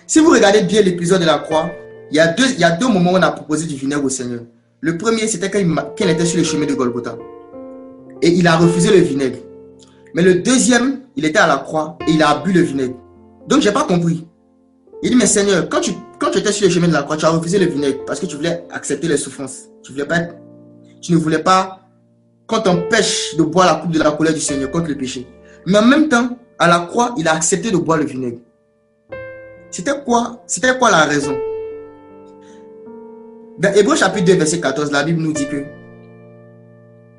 Si vous regardez bien l'épisode de la croix, il y a deux moments où on a proposé du vinaigre au Seigneur. Le premier, c'était quand il était sur le chemin de Golgotha. Et il a refusé le vinaigre. Mais le deuxième, il était à la croix et il a bu le vinaigre. Donc, je n'ai pas compris. Il dit, mais Seigneur, quand tu étais sur le chemin de la croix, tu as refusé le vinaigre parce que tu voulais accepter les souffrances. Tu ne voulais pas qu'on t'empêche de boire la coupe de la colère du Seigneur contre le péché. Mais en même temps, à la croix, il a accepté de boire le vinaigre. C'était quoi la raison? Dans Hébreux chapitre 2, verset 14, la Bible nous dit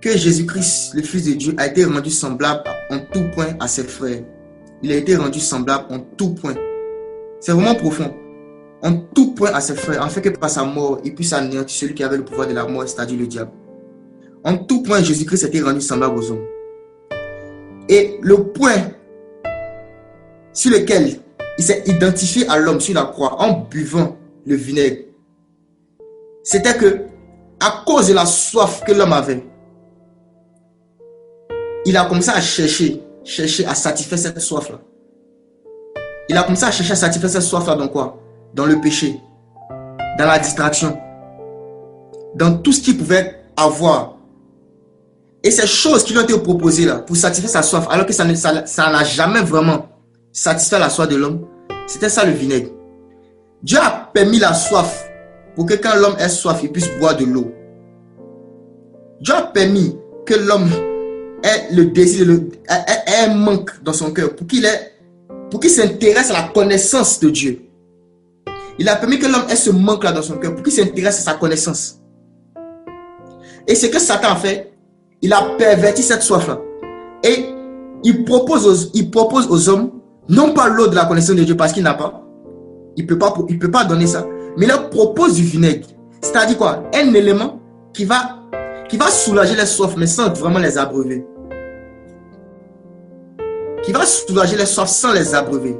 que Jésus-Christ, le Fils de Dieu, a été rendu semblable en tout point à ses frères. Il a été rendu semblable en tout point. C'est vraiment profond. En tout point à ses frères, afin que par sa mort, il puisse anéantir celui qui avait le pouvoir de la mort, c'est-à-dire le diable. En tout point, Jésus-Christ a été rendu semblable aux hommes. Et le point sur lequel il s'est identifié à l'homme sur la croix en buvant le vinaigre, c'était que, à cause de la soif que l'homme avait, il a commencé à chercher à satisfaire cette soif-là. Il a commencé à chercher à satisfaire cette soif-là dans quoi? Dans le péché, dans la distraction, dans tout ce qu'il pouvait avoir. Et ces choses qui lui ont été proposées là, pour satisfaire sa soif, alors que ça n'a jamais vraiment satisfait la soif de l'homme, c'était ça le vinaigre. Dieu a permis la soif pour que quand l'homme ait soif, il puisse boire de l'eau. Dieu a permis que l'homme ait le désir, ait un manque dans son cœur pour qu'il s'intéresse à la connaissance de Dieu. Il a permis que l'homme ait ce manque-là dans son cœur pour qu'il s'intéresse à sa connaissance. Et ce que Satan a fait, il a perverti cette soif-là. Et il propose aux hommes, non pas l'eau de la connaissance de Dieu parce qu'il n'a pas. Il ne peut pas donner ça. Mais il leur propose du vinaigre. C'est-à-dire quoi? Un élément qui va soulager les soifs, mais sans vraiment les abreuver. Qui va soulager les soifs sans les abreuver.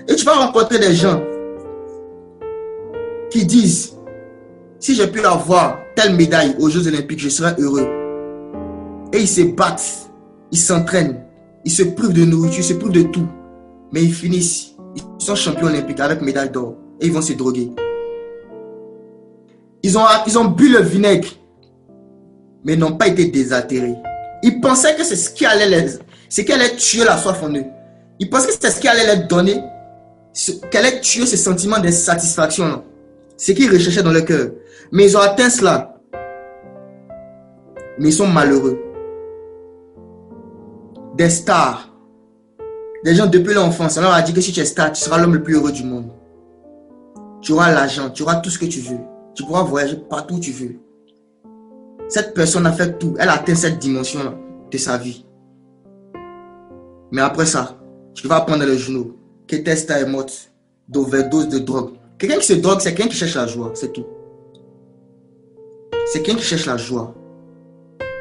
Et tu vas rencontrer des gens qui disent, si je peux avoir telle médaille aux Jeux Olympiques, je serai heureux. Et ils se battent, ils s'entraînent, Ils se privent de nourriture, ils se privent de tout. Mais ils finissent. Ils sont champions olympiques avec médaille d'or. Et ils vont se droguer. Ils ont bu le vinaigre. Mais n'ont pas été désaltérés. Ils pensaient que c'est ce qui allait tuer la soif en eux. Ils pensaient que c'était ce qui allait leur donner, qu'elle allait tuer ce sentiment d'insatisfaction. Ce qu'ils recherchaient dans leur cœur. Mais ils ont atteint cela. Mais ils sont malheureux. Des stars. Des gens depuis l'enfance, on leur a dit que si tu es star, tu seras l'homme le plus heureux du monde. Tu auras l'argent, tu auras tout ce que tu veux. Tu pourras voyager partout où tu veux. Cette personne a fait tout. Elle a atteint cette dimension-là de sa vie. Mais après ça, tu vas apprendre dans les journaux que Testa est morte d'overdose de drogue. Quelqu'un qui se drogue, c'est quelqu'un qui cherche la joie, c'est tout. C'est quelqu'un qui cherche la joie.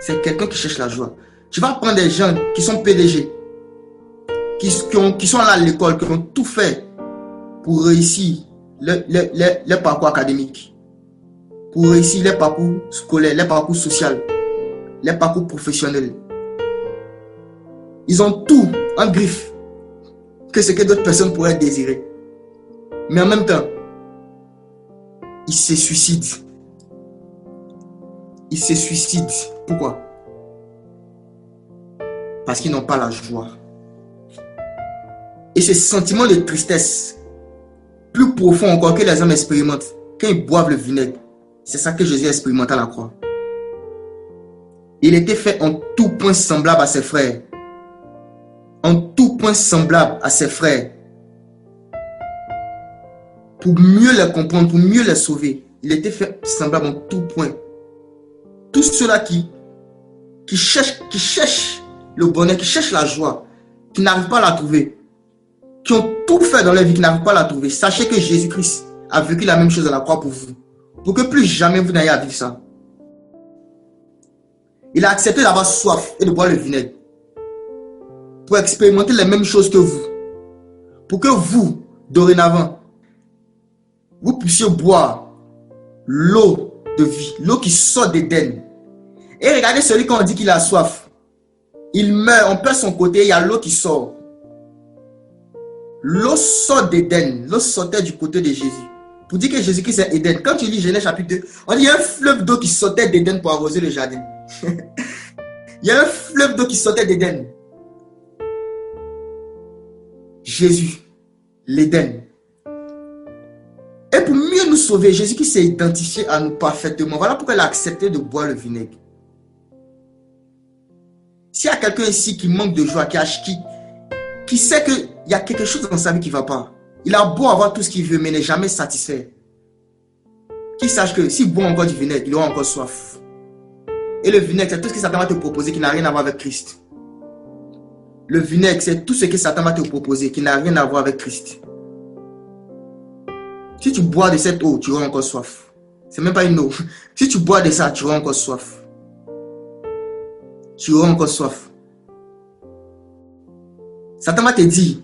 C'est quelqu'un qui cherche la joie. Tu vas prendre des gens qui sont PDG, qui sont là à l'école, qui ont tout fait pour réussir le parcours académique, pour réussir les parcours scolaires, les parcours sociaux, les parcours professionnels. Ils ont tout en griffe que ce que d'autres personnes pourraient désirer. Mais en même temps, ils se suicident. Ils se suicident. Pourquoi? Parce qu'ils n'ont pas la joie. Et ce sentiment de tristesse, plus profond encore que les hommes expérimentent, quand ils boivent le vinaigre, c'est ça que Jésus expérimentait à la croix. Il était fait en tout point semblable à ses frères. En tout point semblable à ses frères. Pour mieux les comprendre, pour mieux les sauver. Il était fait semblable en tout point. Tous ceux-là qui cherchent le bonheur, qui cherchent la joie, qui n'arrivent pas à la trouver, qui ont tout fait dans leur vie, qui n'arrivent pas à la trouver, sachez que Jésus-Christ a vécu la même chose à la croix pour vous. Pour que plus jamais vous n'ayez à vivre ça. Il a accepté d'avoir soif et de boire le vinaigre. Pour expérimenter les mêmes choses que vous. Pour que vous, dorénavant, vous puissiez boire l'eau de vie, l'eau qui sort d'Éden. Et regardez celui qu'on dit qu'il a soif. Il meurt, on perd son côté, il y a l'eau qui sort. L'eau sort d'Éden, l'eau sortait du côté de Jésus. Pour dire que Jésus-Christ est Éden. Quand tu lis Genèse chapitre 2, on dit qu'il y a un fleuve d'eau qui sortait d'Éden pour arroser le jardin. Il y a un fleuve d'eau qui sortait d'Éden. Jésus, l'Éden. Et pour mieux nous sauver, Jésus qui s'est identifié à nous parfaitement. Voilà pourquoi il a accepté de boire le vinaigre. S'il y a quelqu'un ici qui manque de joie, qui sait qu'il y a quelque chose dans sa vie qui ne va pas, il a beau avoir tout ce qu'il veut, mais n'est jamais satisfait. Qu'il sache que s'il boit encore du vinaigre, il aura encore soif. Et le vinaigre, c'est tout ce que Satan va te proposer qui n'a rien à voir avec Christ. Le vinaigre, c'est tout ce que Satan va te proposer qui n'a rien à voir avec Christ. Si tu bois de cette eau, tu auras encore soif. C'est même pas une eau. Si tu bois de ça, tu auras encore soif. Tu auras encore soif. Satan va te dire,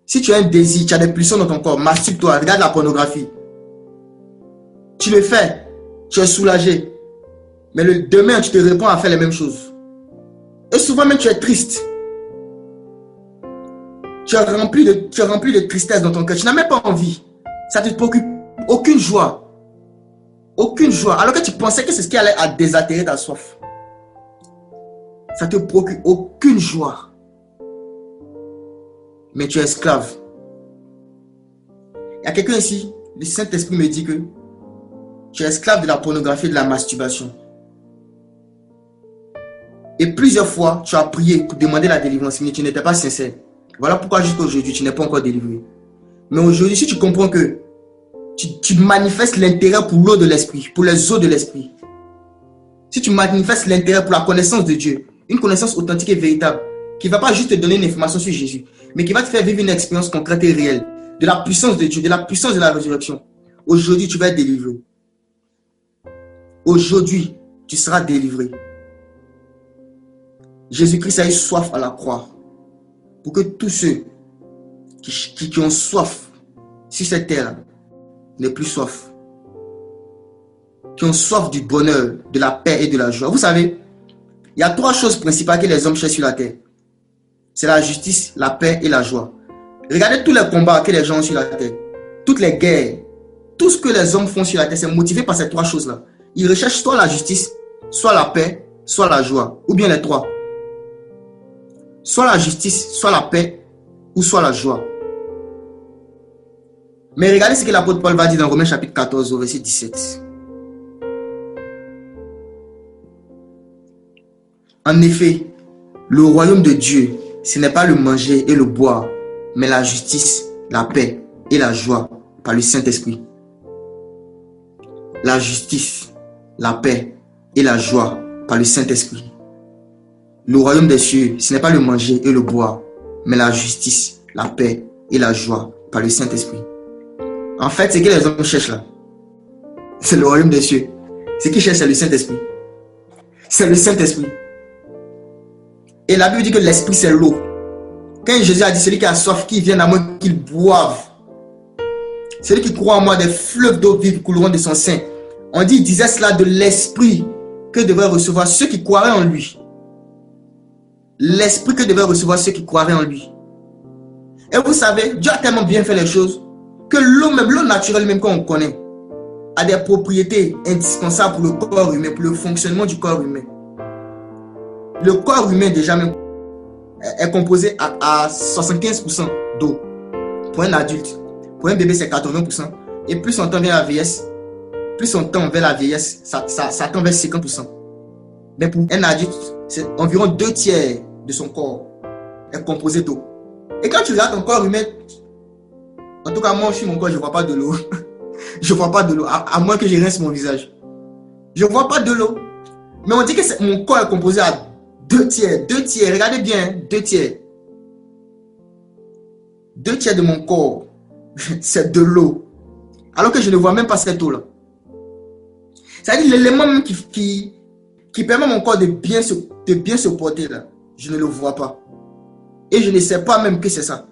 si tu as un désir, tu as des pulsions dans ton corps, masturbe-toi, regarde la pornographie. Tu le fais, tu es soulagé. Mais le demain, tu te réponds à faire les mêmes choses. Et souvent même, tu es triste. Tu es rempli de tristesse dans ton cœur. Tu n'as même pas envie. Ça ne te procure aucune joie. Aucune joie. Alors que tu pensais que c'est ce qui allait à désaltérer ta soif. Ça ne te procure aucune joie. Mais tu es esclave. Il y a quelqu'un ici, le Saint-Esprit me dit que tu es esclave de la pornographie et de la masturbation. Et plusieurs fois, tu as prié pour demander la délivrance, mais tu n'étais pas sincère. Voilà pourquoi jusqu'à aujourd'hui, tu n'es pas encore délivré. Mais aujourd'hui, si tu comprends que tu manifestes l'intérêt pour l'eau de l'esprit, pour les eaux de l'esprit, si tu manifestes l'intérêt pour la connaissance de Dieu, une connaissance authentique et véritable, qui ne va pas juste te donner une information sur Jésus, mais qui va te faire vivre une expérience concrète et réelle de la puissance de Dieu, de la puissance de la résurrection. Aujourd'hui, tu vas être délivré. Aujourd'hui, tu seras délivré. Jésus-Christ a eu soif à la croix pour que tous ceux qui ont soif sur cette terre n'aient plus soif. Qui ont soif du bonheur, de la paix et de la joie. Vous savez, il y a trois choses principales que les hommes cherchent sur la terre. c'est la justice, la paix et la joie. Regardez tous les combats que les gens ont sur la terre. Toutes les guerres. Tout ce que les hommes font sur la terre, c'est motivé par ces trois choses-là. Ils recherchent soit la justice, soit la paix, soit la joie. Ou bien les trois. Soit la justice, soit la paix, ou soit la joie. Mais regardez ce que l'apôtre Paul va dire dans Romains chapitre 14 au verset 17. En effet, le royaume de Dieu, ce n'est pas le manger et le boire, mais la justice, la paix et la joie par le Saint-Esprit. La justice, la paix et la joie par le Saint-Esprit. Le royaume des cieux, ce n'est pas le manger et le boire, mais la justice, la paix et la joie par le Saint-Esprit. En fait, ce que les hommes cherchent là, c'est le royaume des cieux. Ce qu'ils cherchent, c'est le Saint-Esprit. C'est le Saint-Esprit. Et la Bible dit que l'Esprit, c'est l'eau. Quand Jésus a dit, celui qui a soif, qu'il vienne à moi, qu'il boive. Celui qui croit en moi, des fleuves d'eau vive couleront de son sein. On dit, il disait cela de l'Esprit que devaient recevoir ceux qui croiraient en lui. L'Esprit que devaient recevoir ceux qui croiraient en lui. Et vous savez, Dieu a tellement bien fait les choses que l'eau, même l'eau naturelle, même qu'on connaît, a des propriétés indispensables pour le corps humain, pour le fonctionnement du corps humain. Le corps humain, déjà même, est composé à 75% d'eau. Pour un adulte. Pour un bébé, c'est 80%. Et plus on tend vers la vieillesse, ça tend vers 50%. Mais pour un adulte, c'est environ 2/3 de son corps est composé d'eau. Et quand tu regardes ton corps humain, en tout cas, moi, sur mon corps, je ne vois pas de l'eau. Je ne vois pas de l'eau, à moins que je rince mon visage. Je ne vois pas de l'eau. Mais on dit que mon corps est composé à 2/3. 2/3, regardez bien, 2/3. 2/3 de mon corps, c'est de l'eau. Alors que je ne vois même pas cette eau-là. C'est-à-dire l'élément même qui permet à mon corps de bien se porter là, je ne le vois pas. Et je ne sais pas même que c'est ça.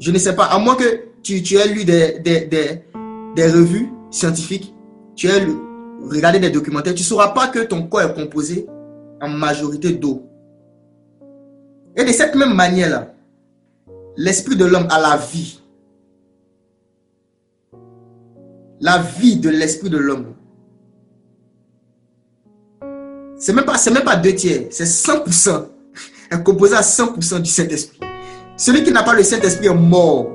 Je ne sais pas, à moins que tu aies lu des revues scientifiques, tu aies regardé des documentaires, tu ne sauras pas que ton corps est composé en majorité d'eau. Et de cette même manière-là, l'esprit de l'homme a la vie. La vie de l'esprit de l'homme. C'est même pas 2/3, c'est 100%. Est composé à 100% du Saint-Esprit. Celui qui n'a pas le Saint-Esprit est mort.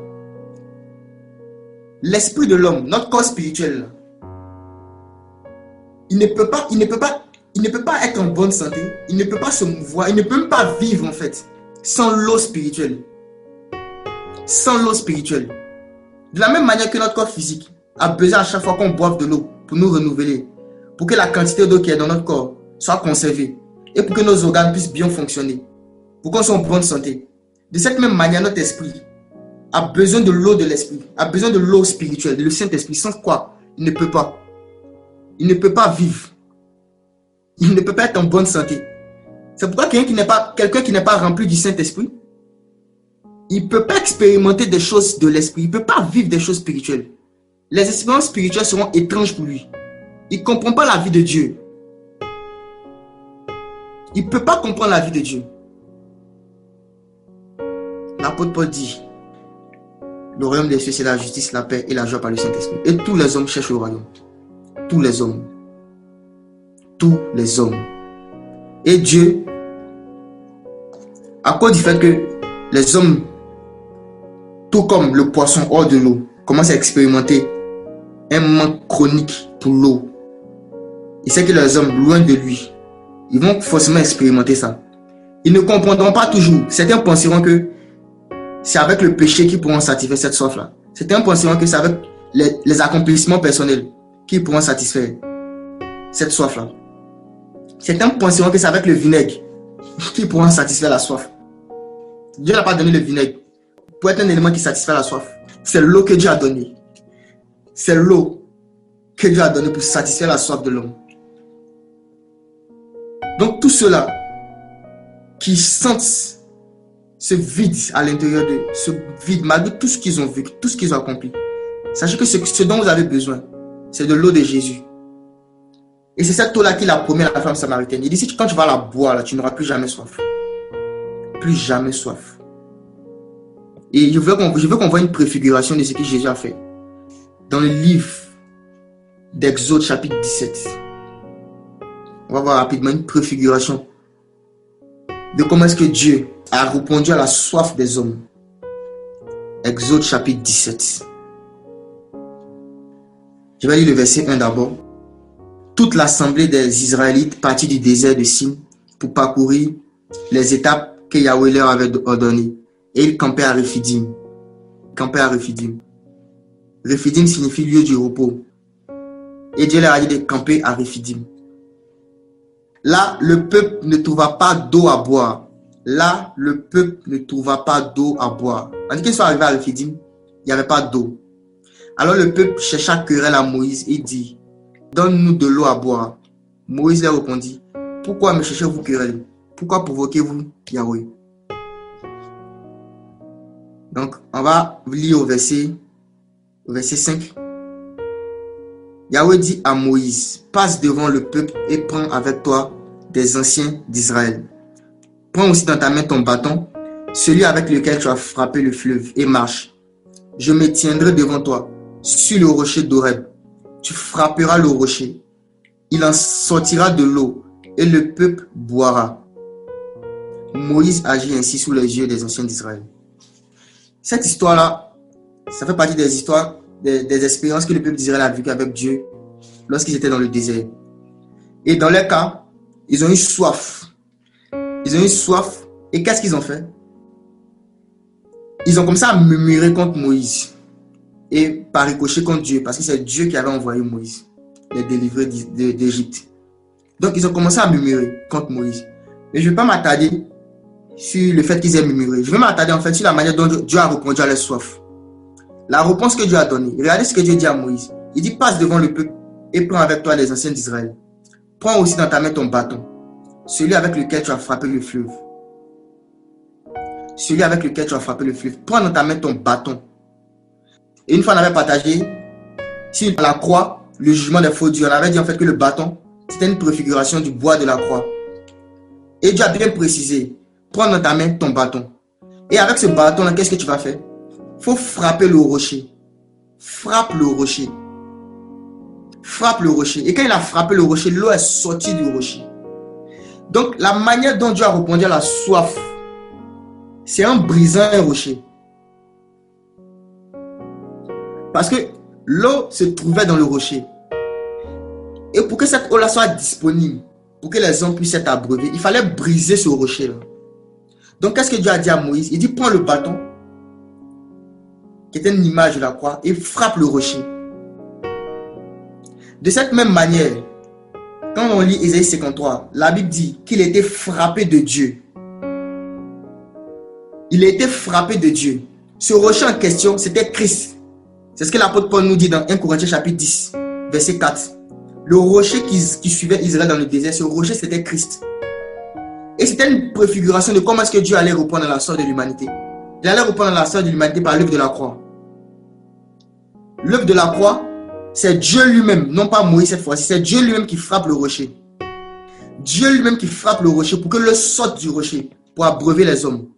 L'esprit de l'homme, notre corps spirituel, il ne peut pas être en bonne santé, il ne peut pas se mouvoir, il ne peut même pas vivre en fait, sans l'eau spirituelle. Sans l'eau spirituelle. De la même manière que notre corps physique a besoin à chaque fois qu'on boive de l'eau pour nous renouveler, pour que la quantité d'eau qui est dans notre corps soit conservée et pour que nos organes puissent bien fonctionner, pour qu'on soit en bonne santé. De cette même manière, notre esprit a besoin de l'eau de l'esprit, a besoin de l'eau spirituelle, de le Saint-Esprit, sans quoi il ne peut pas. Il ne peut pas vivre. Il ne peut pas être en bonne santé. C'est pourquoi quelqu'un qui n'est pas rempli du Saint-Esprit, il ne peut pas expérimenter des choses de l'esprit, il ne peut pas vivre des choses spirituelles. Les expériences spirituelles seront étranges pour lui. Il ne comprend pas la vie de Dieu. Il ne peut pas comprendre la vie de Dieu. L'apôtre Paul dit, le royaume des cieux, c'est la justice, la paix et la joie par le Saint-Esprit. Et tous les hommes cherchent le royaume. Tous les hommes. Tous les hommes. Et Dieu, à cause du fait que les hommes, tout comme le poisson hors de l'eau, commencent à expérimenter un manque chronique pour l'eau. Il sait que les hommes, loin de lui, ils vont forcément expérimenter ça. Ils ne comprendront pas toujours. Certains penseront que c'est avec le péché qu'ils pourront satisfaire cette soif-là. Certains penseront que c'est avec les accomplissements personnels qu'ils pourront satisfaire cette soif-là. Certains penseront que c'est avec le vinaigre qu'ils pourront satisfaire la soif. Dieu n'a pas donné le vinaigre pour être un élément qui satisfait la soif. C'est l'eau que Dieu a donnée. C'est l'eau que Dieu a donnée pour satisfaire la soif de l'homme. Donc tous ceux-là qui sentent ce vide à l'intérieur d'eux, ce vide malgré tout ce qu'ils ont vécu, tout ce qu'ils ont accompli, sachez que ce dont vous avez besoin, c'est de l'eau de Jésus. Et c'est cette eau-là qu'il a promis à la femme samaritaine. Il dit, si quand tu vas la boire, là, tu n'auras plus jamais soif. plus jamais soif. Et je veux qu'on voit une préfiguration de ce que Jésus a fait. Dans le livre d'Exode chapitre 17. On va voir rapidement une préfiguration de comment est-ce que Dieu a répondu à la soif des hommes. Exode chapitre 17. Je vais lire le verset 1 d'abord. Toute l'assemblée des Israélites partit du désert de Sin pour parcourir les étapes que Yahweh leur avait ordonnées. Et ils campaient à Rephidim. Rephidim signifie lieu du repos. Et Dieu leur a dit de camper à Rephidim. Là, le peuple ne trouva pas d'eau à boire. On dit qu'ils sont arrivés à Rephidim, il n'y avait pas d'eau. Alors le peuple chercha querelle à Moïse et dit, donne-nous de l'eau à boire. Moïse leur répondit, pourquoi me cherchez-vous querelle? Pourquoi provoquez-vous Yahweh? Donc, on va lire au verset 5. Yahweh dit à Moïse, passe devant le peuple et prends avec toi des anciens d'Israël. Prends aussi dans ta main ton bâton, celui avec lequel tu as frappé le fleuve, et marche. Je me tiendrai devant toi, sur le rocher d'Horeb. Tu frapperas le rocher. Il en sortira de l'eau, et le peuple boira. Moïse agit ainsi sous les yeux des anciens d'Israël. Cette histoire-là, ça fait partie des histoires, des expériences que le peuple d'Israël a vécues avec Dieu lorsqu'ils étaient dans le désert. Et dans leur cas, ils ont eu soif. Et qu'est-ce qu'ils ont fait? Ils ont commencé à murmurer contre Moïse. Et par ricochet contre Dieu. Parce que c'est Dieu qui avait envoyé Moïse. Les délivrer d'Égypte. Donc ils ont commencé à murmurer contre Moïse. Mais je ne vais pas m'attarder sur le fait qu'ils aient murmuré. Je vais m'attarder en fait sur la manière dont Dieu a répondu à leur soif. La réponse que Dieu a donnée. Regardez ce que Dieu dit à Moïse. Il dit, passe devant le peuple et prends avec toi les anciens d'Israël. Prends aussi dans ta main ton bâton, celui avec lequel tu as frappé le fleuve. Prends dans ta main ton bâton. Et une fois on avait partagé sur la croix, le jugement des faux dieux. On avait dit en fait que le bâton, c'était une préfiguration du bois de la croix. Et Dieu a bien précisé, prends dans ta main ton bâton. Et avec ce bâton-là, qu'est-ce que tu vas faire? Il faut frapper le rocher. Frappe le rocher. Et quand il a frappé le rocher, l'eau est sortie du rocher. Donc, la manière dont Dieu a répondu à la soif, c'est en brisant un rocher. Parce que l'eau se trouvait dans le rocher. Et pour que cette eau-là soit disponible, pour que les hommes puissent être abreuvés, il fallait briser ce rocher-là. Donc, qu'est-ce que Dieu a dit à Moïse? Il dit, prends le bâton, qui était une image de la croix, et frappe le rocher. De cette même manière, quand on lit Ésaïe 53, la Bible dit qu'il était frappé de Dieu. Il a été frappé de Dieu. Ce rocher en question, c'était Christ. C'est ce que l'apôtre Paul nous dit dans 1 Corinthiens chapitre 10, verset 4. Le rocher qui suivait Israël dans le désert, ce rocher, c'était Christ. Et c'était une préfiguration de comment est-ce que Dieu allait reprendre la sorte de l'humanité. Il allait reprendre la sorte de l'humanité par l'œuvre de la croix. L'œuvre de la croix, c'est Dieu lui-même, non pas Moïse cette fois-ci, c'est Dieu lui-même qui frappe le rocher. Dieu lui-même qui frappe le rocher pour que l'eau sorte du rocher, pour abreuver les hommes.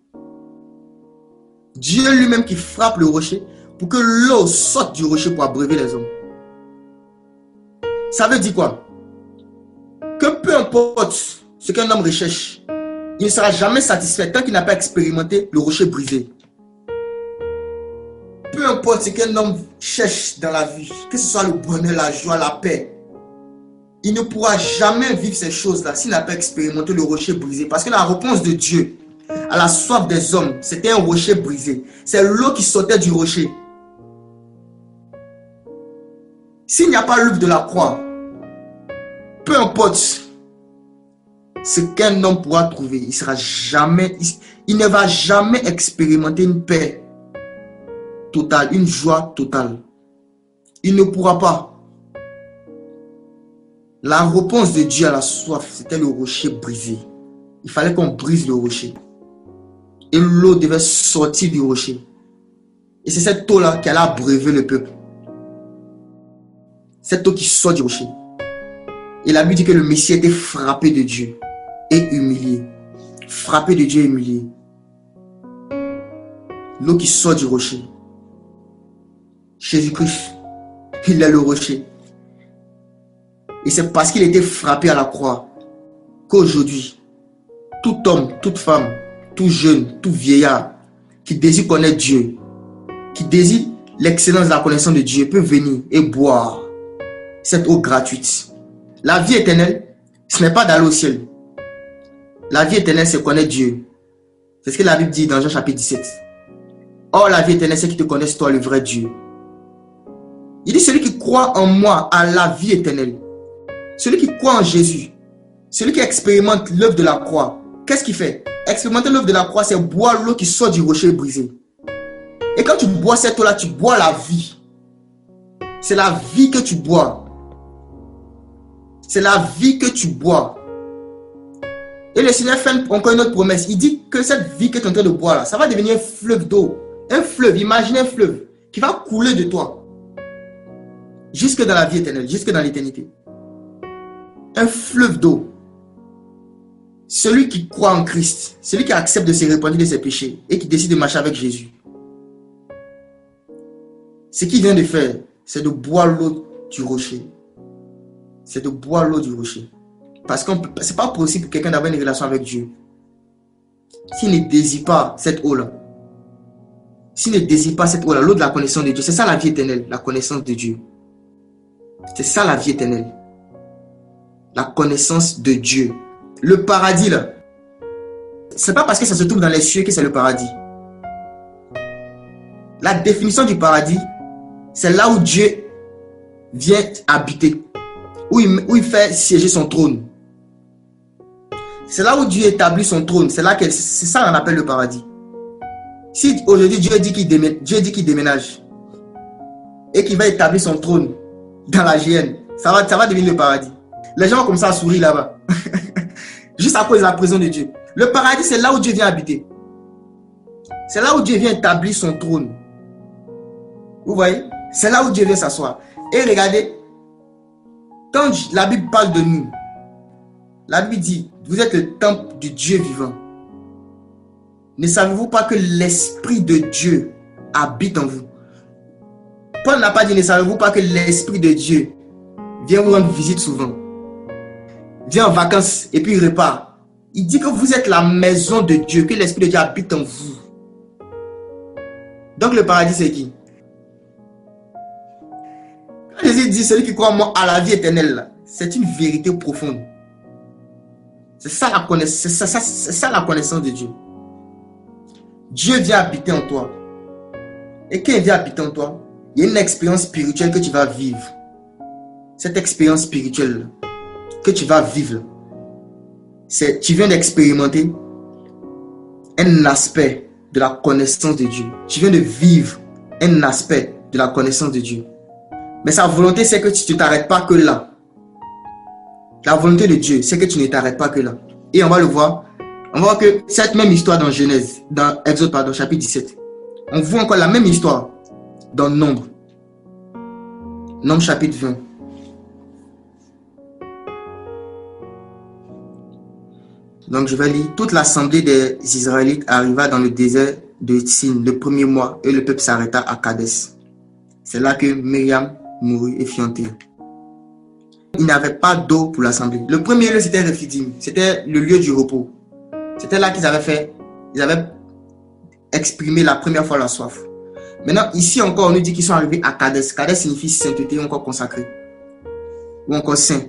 Dieu lui-même qui frappe le rocher pour que l'eau sorte du rocher pour abreuver les hommes. Ça veut dire quoi? Que peu importe ce qu'un homme recherche, il ne sera jamais satisfait tant qu'il n'a pas expérimenté le rocher brisé. Peu importe ce qu'un homme cherche dans la vie, que ce soit le bonheur, la joie, la paix, il ne pourra jamais vivre ces choses-là s'il n'a pas expérimenté le rocher brisé. Parce que la réponse de Dieu à la soif des hommes, c'était un rocher brisé. C'est l'eau qui sortait du rocher. S'il n'y a pas l'œuvre de la croix, peu importe ce qu'un homme pourra trouver, il ne va jamais expérimenter une paix totale, une joie totale. Il ne pourra pas. La réponse de Dieu à la soif, c'était le rocher brisé. Il fallait qu'on brise le rocher. Et l'eau devait sortir du rocher. Et c'est cette eau-là qui allait abreuver le peuple. Cette eau qui sort du rocher. Et la Bible dit que le Messie était frappé de Dieu et humilié. Frappé de Dieu et humilié. l'eau qui sort du rocher. Jésus-Christ, il est le rocher. Et c'est parce qu'il a été frappé à la croix qu'aujourd'hui, tout homme, toute femme, tout jeune, tout vieillard qui désire connaître Dieu, qui désire l'excellence de la connaissance de Dieu, peut venir et boire cette eau gratuite. La vie éternelle, ce n'est pas d'aller au ciel. La vie éternelle, c'est connaître Dieu. C'est ce que la Bible dit dans Jean chapitre 17. Or, la vie éternelle, c'est qu'ils te connaissent, toi, le vrai Dieu. Il dit, celui qui croit en moi a la vie éternelle. Celui qui croit en Jésus, celui qui expérimente l'œuvre de la croix, qu'est-ce qu'il fait? Expérimenter l'œuvre de la croix, c'est boire l'eau qui sort du rocher brisé. Et quand tu bois cette eau-là, tu bois la vie. C'est la vie que tu bois. C'est la vie que tu bois. Et le Seigneur fait encore une autre promesse. Il dit que cette vie que tu es en train de boire, là, ça va devenir un fleuve d'eau. Un fleuve, imaginez un fleuve qui va couler de toi. Jusque dans la vie éternelle, jusque dans l'éternité. Un fleuve d'eau. Celui qui croit en Christ, celui qui accepte de se repentir de ses péchés et qui décide de marcher avec Jésus. Ce qu'il vient de faire, c'est de boire l'eau du rocher. C'est de boire l'eau du rocher. Parce que ce n'est pas possible pour quelqu'un d'avoir une relation avec Dieu s'il ne désire pas cette eau-là. S'il ne désire pas cette eau-là, l'eau de la connaissance de Dieu. C'est ça la vie éternelle, la connaissance de Dieu. C'est ça la vie éternelle. La connaissance de Dieu. Le paradis, là, c'est pas parce que ça se trouve dans les cieux que c'est le paradis. La définition du paradis, c'est là où Dieu vient habiter. Où il fait siéger son trône. C'est là où Dieu établit son trône. C'est ça qu'on appelle le paradis. Si aujourd'hui Dieu dit qu'il déménage et qu'il va établir son trône dans la GN, ça va devenir le paradis. Les gens vont comme ça à sourire là-bas. Juste à cause de la présence de Dieu. Le paradis, c'est là où Dieu vient habiter. C'est là où Dieu vient établir son trône. Vous voyez? C'est là où Dieu vient s'asseoir. Et regardez, quand la Bible parle de nous, la Bible dit, vous êtes le temple du Dieu vivant. Ne savez-vous pas que l'Esprit de Dieu habite en vous? Paul n'a pas dit, ne savez-vous pas que l'Esprit de Dieu vient vous rendre visite souvent? Vient en vacances et puis il repart. Il dit que vous êtes la maison de Dieu, que l'Esprit de Dieu habite en vous. Donc le paradis, c'est qui? Quand Jésus dit, celui qui croit en moi a la vie éternelle, c'est une vérité profonde. C'est ça la connaissance de Dieu. Dieu vient habiter en toi. Et quand il vient habiter en toi, il y a une expérience spirituelle que tu vas vivre. Cette expérience spirituelle que tu vas vivre, tu viens d'expérimenter un aspect de la connaissance de Dieu. Tu viens de vivre un aspect de la connaissance de Dieu. Mais sa volonté, c'est que tu ne t'arrêtes pas que là. La volonté de Dieu, c'est que tu ne t'arrêtes pas que là. Et on va le voir. On va voir que cette même histoire dans Genèse, dans Exode, chapitre 17. On voit encore la même histoire dans Nombre. Nombre chapitre 20. Donc je vais lire. Toute l'assemblée des Israélites arriva dans le désert de Tsin le premier mois et le peuple s'arrêta à Kadès. C'est là que Myriam mourut et fut enterrée. Il n'y avait pas d'eau pour l'assemblée. Le premier lieu, c'était Rephidim. C'était le lieu du repos. C'était là qu'ils avaient exprimé la première fois la soif. Maintenant, ici encore, on nous dit qu'ils sont arrivés à Kadès. Kadès signifie sainteté, encore consacré. Ou encore saint.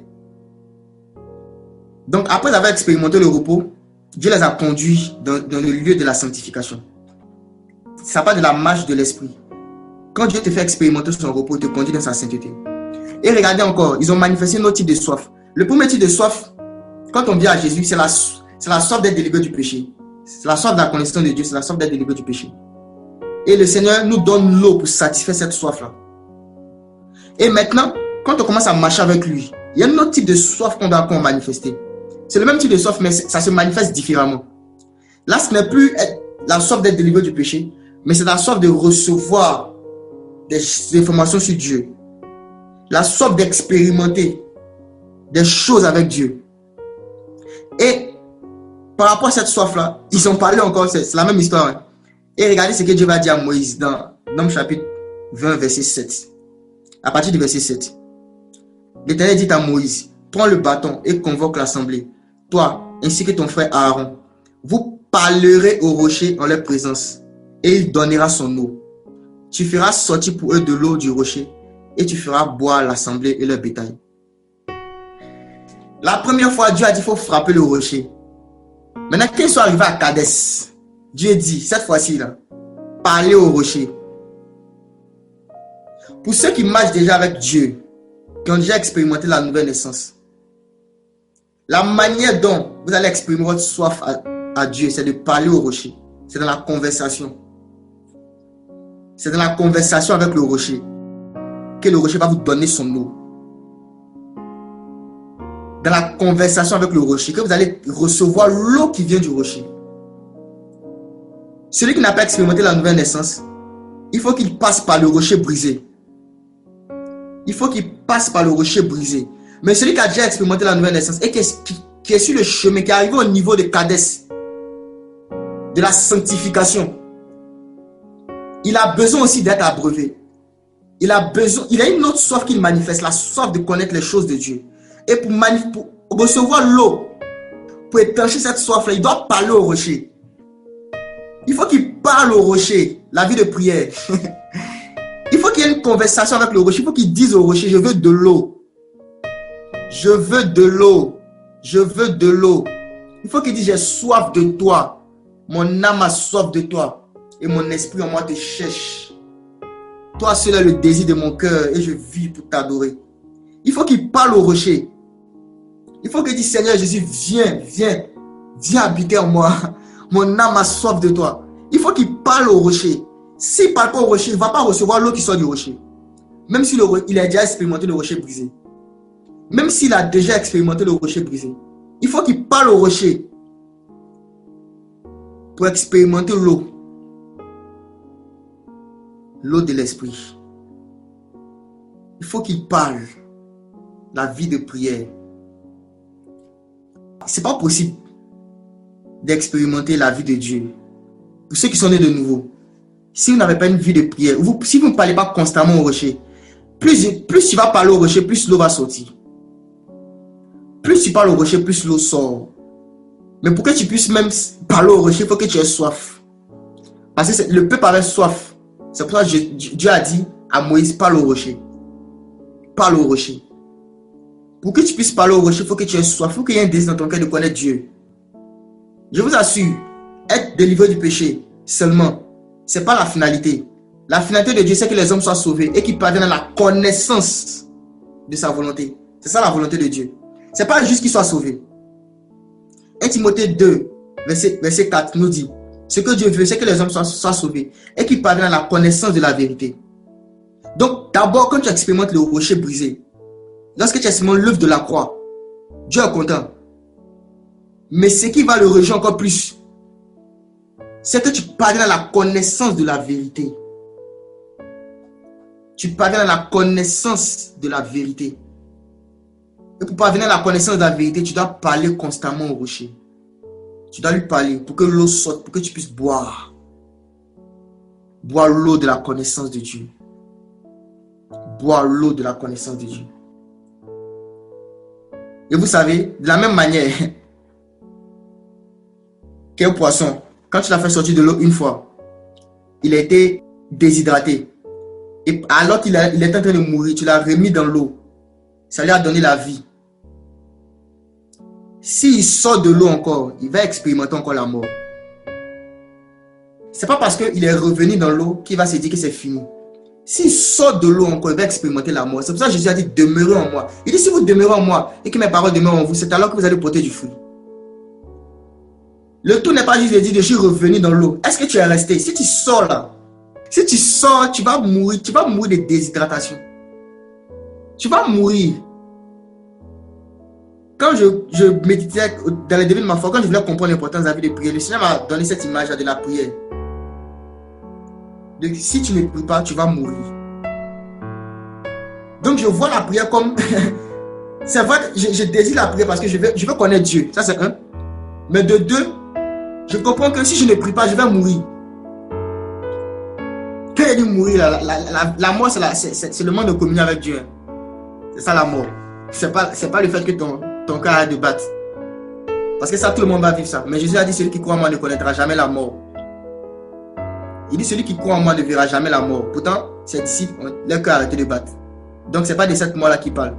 Donc, après avoir expérimenté le repos, Dieu les a conduits dans le lieu de la sanctification. Ça part de la marche de l'esprit. Quand Dieu te fait expérimenter son repos, il te conduit dans sa sainteté. Et regardez encore, ils ont manifesté un autre type de soif. Le premier type de soif, quand on vient à Jésus, c'est la soif d'être délivré du péché. C'est la soif de la connaissance de Dieu, c'est la soif d'être délivré du péché. Et le Seigneur nous donne l'eau pour satisfaire cette soif-là. Et maintenant, quand on commence à marcher avec lui, il y a un autre type de soif qu'on doit manifester. C'est le même type de soif, mais ça se manifeste différemment. Là, ce n'est plus la soif d'être délivré du péché, mais c'est la soif de recevoir des informations sur Dieu. La soif d'expérimenter des choses avec Dieu. Et par rapport à cette soif-là, ils ont parlé encore, c'est la même histoire. Hein. Et regardez ce que Dieu va dire à Moïse dans Nombre chapitre 20, verset 7. À partir du verset 7. L'Éternel dit à Moïse, prends le bâton et convoque l'assemblée, toi ainsi que ton frère Aaron. Vous parlerez au rocher en leur présence, et il donnera son eau. Tu feras sortir pour eux de l'eau du rocher, et tu feras boire l'assemblée et leur bétail. La première fois, Dieu a dit qu'il faut frapper le rocher. Maintenant, qu'ils soient arrivés à Kadès, Dieu dit, cette fois-ci, là, parlez au rocher. Pour ceux qui marchent déjà avec Dieu, qui ont déjà expérimenté la nouvelle naissance, la manière dont vous allez exprimer votre soif à Dieu, c'est de parler au rocher. C'est dans la conversation. C'est dans la conversation avec le rocher que le rocher va vous donner son eau. Dans la conversation avec le rocher que vous allez recevoir l'eau qui vient du rocher. Celui qui n'a pas expérimenté la nouvelle naissance, il faut qu'il passe par le rocher brisé. Il faut qu'il passe par le rocher brisé. Mais celui qui a déjà expérimenté la nouvelle naissance et qui est sur le chemin, qui est arrivé au niveau de Kadès, de la sanctification, il a besoin aussi d'être abreuvé. Il a une autre soif qu'il manifeste, la soif de connaître les choses de Dieu. Et pour recevoir l'eau, pour étancher cette soif-là, il doit parler au rocher. Il faut qu'il parle au rocher, la vie de prière. Il faut qu'il y ait une conversation avec le rocher. Il faut qu'il dise au rocher, je veux de l'eau. Je veux de l'eau. Je veux de l'eau. Il faut qu'il dise, j'ai soif de toi. Mon âme a soif de toi. Et mon esprit en moi te cherche. Toi seul est le désir de mon cœur et je vis pour t'adorer. Il faut qu'il parle au rocher. Il faut qu'il dise, Seigneur Jésus, viens habiter en moi. Mon âme a soif de toi. Il faut qu'il parle au rocher. S'il ne parle pas au rocher, il ne va pas recevoir l'eau qui sort du rocher. Même s'il a déjà expérimenté le rocher brisé. Même s'il a déjà expérimenté le rocher brisé. Il faut qu'il parle au rocher pour expérimenter l'eau. L'eau de l'esprit. Il faut qu'il parle. La vie de prière. Ce n'est pas possible d'expérimenter la vie de Dieu. Pour ceux qui sont nés de nouveau, si vous n'avez pas une vie de prière, si vous ne parlez pas constamment au rocher, plus tu vas parler au rocher, plus l'eau va sortir. Plus tu parles au rocher, plus l'eau sort. Mais pour que tu puisses même parler au rocher, il faut que tu aies soif. Parce que le peuple avait soif. C'est pour ça que Dieu a dit à Moïse, parle au rocher. Parle au rocher. Pour que tu puisses parler au rocher, il faut que tu aies soif. Il faut qu'il y ait un désir dans ton cœur de connaître Dieu. Je vous assure, être délivré du péché seulement, ce n'est pas la finalité. La finalité de Dieu, c'est que les hommes soient sauvés et qu'ils parviennent à la connaissance de sa volonté. C'est ça la volonté de Dieu. Ce n'est pas juste qu'ils soient sauvés. 1 Timothée 2, verset 4 nous dit, ce que Dieu veut, c'est que les hommes soient sauvés et qu'ils parviennent à la connaissance de la vérité. Donc, d'abord, quand tu expérimentes le rocher brisé, lorsque tu expérimentes l'œuvre de la croix, Dieu est content. Mais ce qui va le rejoindre encore plus, c'est que tu parviens à la connaissance de la vérité. Tu parviens à la connaissance de la vérité. Et pour parvenir à la connaissance de la vérité, tu dois parler constamment au rocher. Tu dois lui parler pour que l'eau sorte, pour que tu puisses boire. Boire l'eau de la connaissance de Dieu. Boire l'eau de la connaissance de Dieu. Et vous savez, de la même manière qu'un poisson, quand tu l'as fait sortir de l'eau une fois, il a été déshydraté. Et alors qu'il est en train de mourir, tu l'as remis dans l'eau. Ça lui a donné la vie. S'il sort de l'eau encore, il va expérimenter encore la mort. Ce n'est pas parce qu'il est revenu dans l'eau qu'il va se dire que c'est fini. S'il sort de l'eau encore, il va expérimenter la mort. C'est pour ça que Jésus a dit, demeurez en moi. Il dit, si vous demeurez en moi et que mes paroles demeurent en vous, c'est alors que vous allez porter du fruit. Le tout n'est pas juste de dire, je suis revenu dans l'eau. Est-ce que tu es resté? Si tu sors là, tu vas mourir de déshydratation. Tu vas mourir. Quand je méditais dans les débuts de ma foi, quand je voulais comprendre l'importance de la vie de prière, le Seigneur m'a donné cette image de la prière. Donc, si tu ne pries pas, tu vas mourir. Donc, je vois la prière comme... c'est vrai que je désire la prière parce que je veux connaître Dieu. Ça, c'est un. Mais de deux, je comprends que si je ne prie pas, je vais mourir. il dit mourir, la mort, c'est le manque de communion avec Dieu. C'est ça la mort. C'est pas le fait que ton cœur arrête de battre. Parce que ça, tout le monde va vivre ça. Mais Jésus a dit, celui qui croit en moi ne connaîtra jamais la mort. Il dit, celui qui croit en moi ne verra jamais la mort. Pourtant, ses disciples, leur cœur a arrêté de battre. Donc, ce n'est pas de cette mort-là qu'il parle.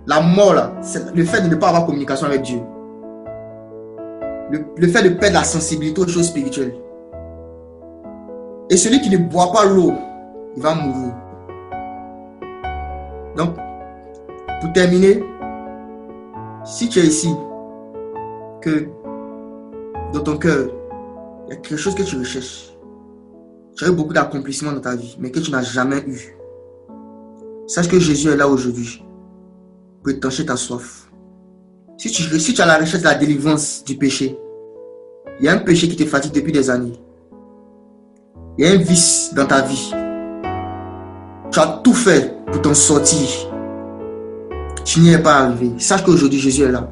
La mort, là, c'est le fait de ne pas avoir communication avec Dieu. Le fait de perdre la sensibilité aux choses spirituelles. Et celui qui ne boit pas l'eau, il va mourir. Donc, pour terminer, si tu es ici, que dans ton cœur, il y a quelque chose que tu recherches. Tu as eu beaucoup d'accomplissements dans ta vie, mais que tu n'as jamais eu. Sache que Jésus est là aujourd'hui pour étancher ta soif. Si tu es à la recherche de la délivrance du péché, il y a un péché qui te fatigue depuis des années. Il y a un vice dans ta vie. Tu as tout fait pour t'en sortir. Tu n'y es pas arrivé. Sache qu'aujourd'hui, Jésus est là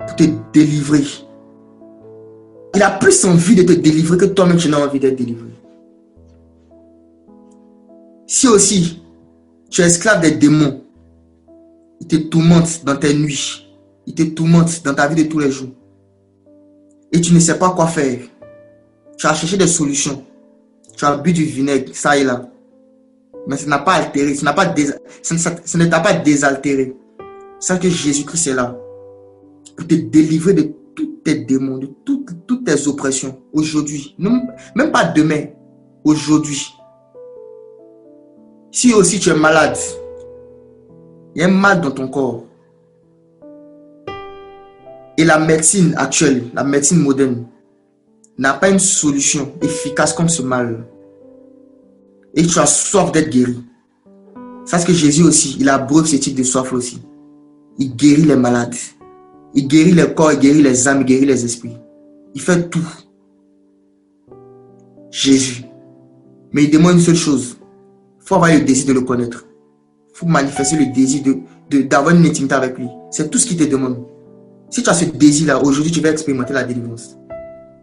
pour te délivrer. Il a plus envie de te délivrer que toi-même tu n'as envie d'être délivré. Si aussi tu es esclave des démons, ils te tourmentent dans tes nuits, ils te tourmentent dans ta vie de tous les jours, et tu ne sais pas quoi faire, tu as cherché des solutions, tu as bu du vinaigre, ça et là, mais ça n'a pas altéré, ça ne t'a pas désaltéré. Sache que Jésus-Christ est là pour te délivrer de tous tes démons, de toutes tes oppressions, aujourd'hui, même pas demain, aujourd'hui. Si aussi tu es malade, il y a un mal dans ton corps, et la médecine actuelle, la médecine moderne, n'a pas une solution efficace contre ce mal, et tu as soif d'être guéri, sache que Jésus aussi, il abreuve ce type de soif aussi. Il guérit les malades, il guérit les corps, il guérit les âmes, il guérit les esprits. Il fait tout. Jésus. Mais il demande une seule chose. Il faut avoir le désir de le connaître. Il faut manifester le désir d'avoir une intimité avec lui. C'est tout ce qu'il te demande. Si tu as ce désir-là, aujourd'hui tu vas expérimenter la délivrance.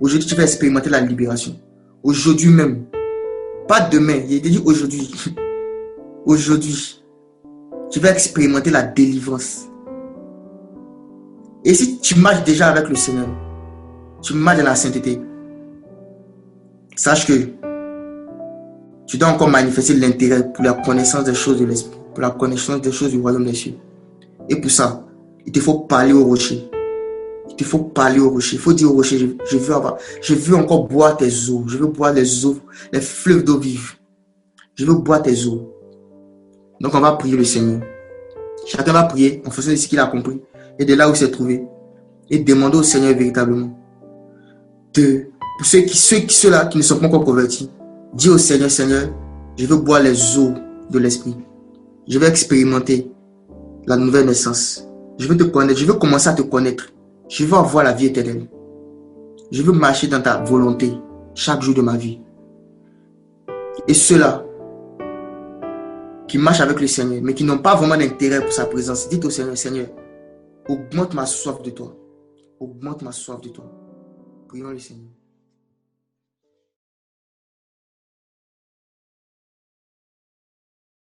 Aujourd'hui tu vas expérimenter la libération. Aujourd'hui même. Pas demain. Il te dit aujourd'hui. Aujourd'hui. Tu vas expérimenter la délivrance. Et si tu marches déjà avec le Seigneur, tu marches dans la sainteté, sache que tu dois encore manifester l'intérêt pour la connaissance des choses de l'esprit, pour la connaissance des choses du royaume des cieux. Et pour ça, il te faut parler au rocher. Il te faut parler au rocher. Il faut dire au rocher, je veux encore boire tes eaux. Je veux boire les eaux, les fleuves d'eau vive. Je veux boire tes eaux. Donc on va prier le Seigneur. Chacun va prier en fonction de ce qu'il a compris et de là où il s'est trouvé. Et demander au Seigneur véritablement. Pour ceux-là qui ne sont pas encore convertis, dis au Seigneur, Seigneur, je veux boire les eaux de l'esprit. Je vais expérimenter la nouvelle naissance. Je veux te connaître, je veux commencer à te connaître. Je veux avoir la vie éternelle. Je veux marcher dans ta volonté chaque jour de ma vie. Et ceux-là qui marchent avec le Seigneur, mais qui n'ont pas vraiment d'intérêt pour sa présence, dites au Seigneur, Seigneur, augmente ma soif de toi. Augmente ma soif de toi. Prions le Seigneur.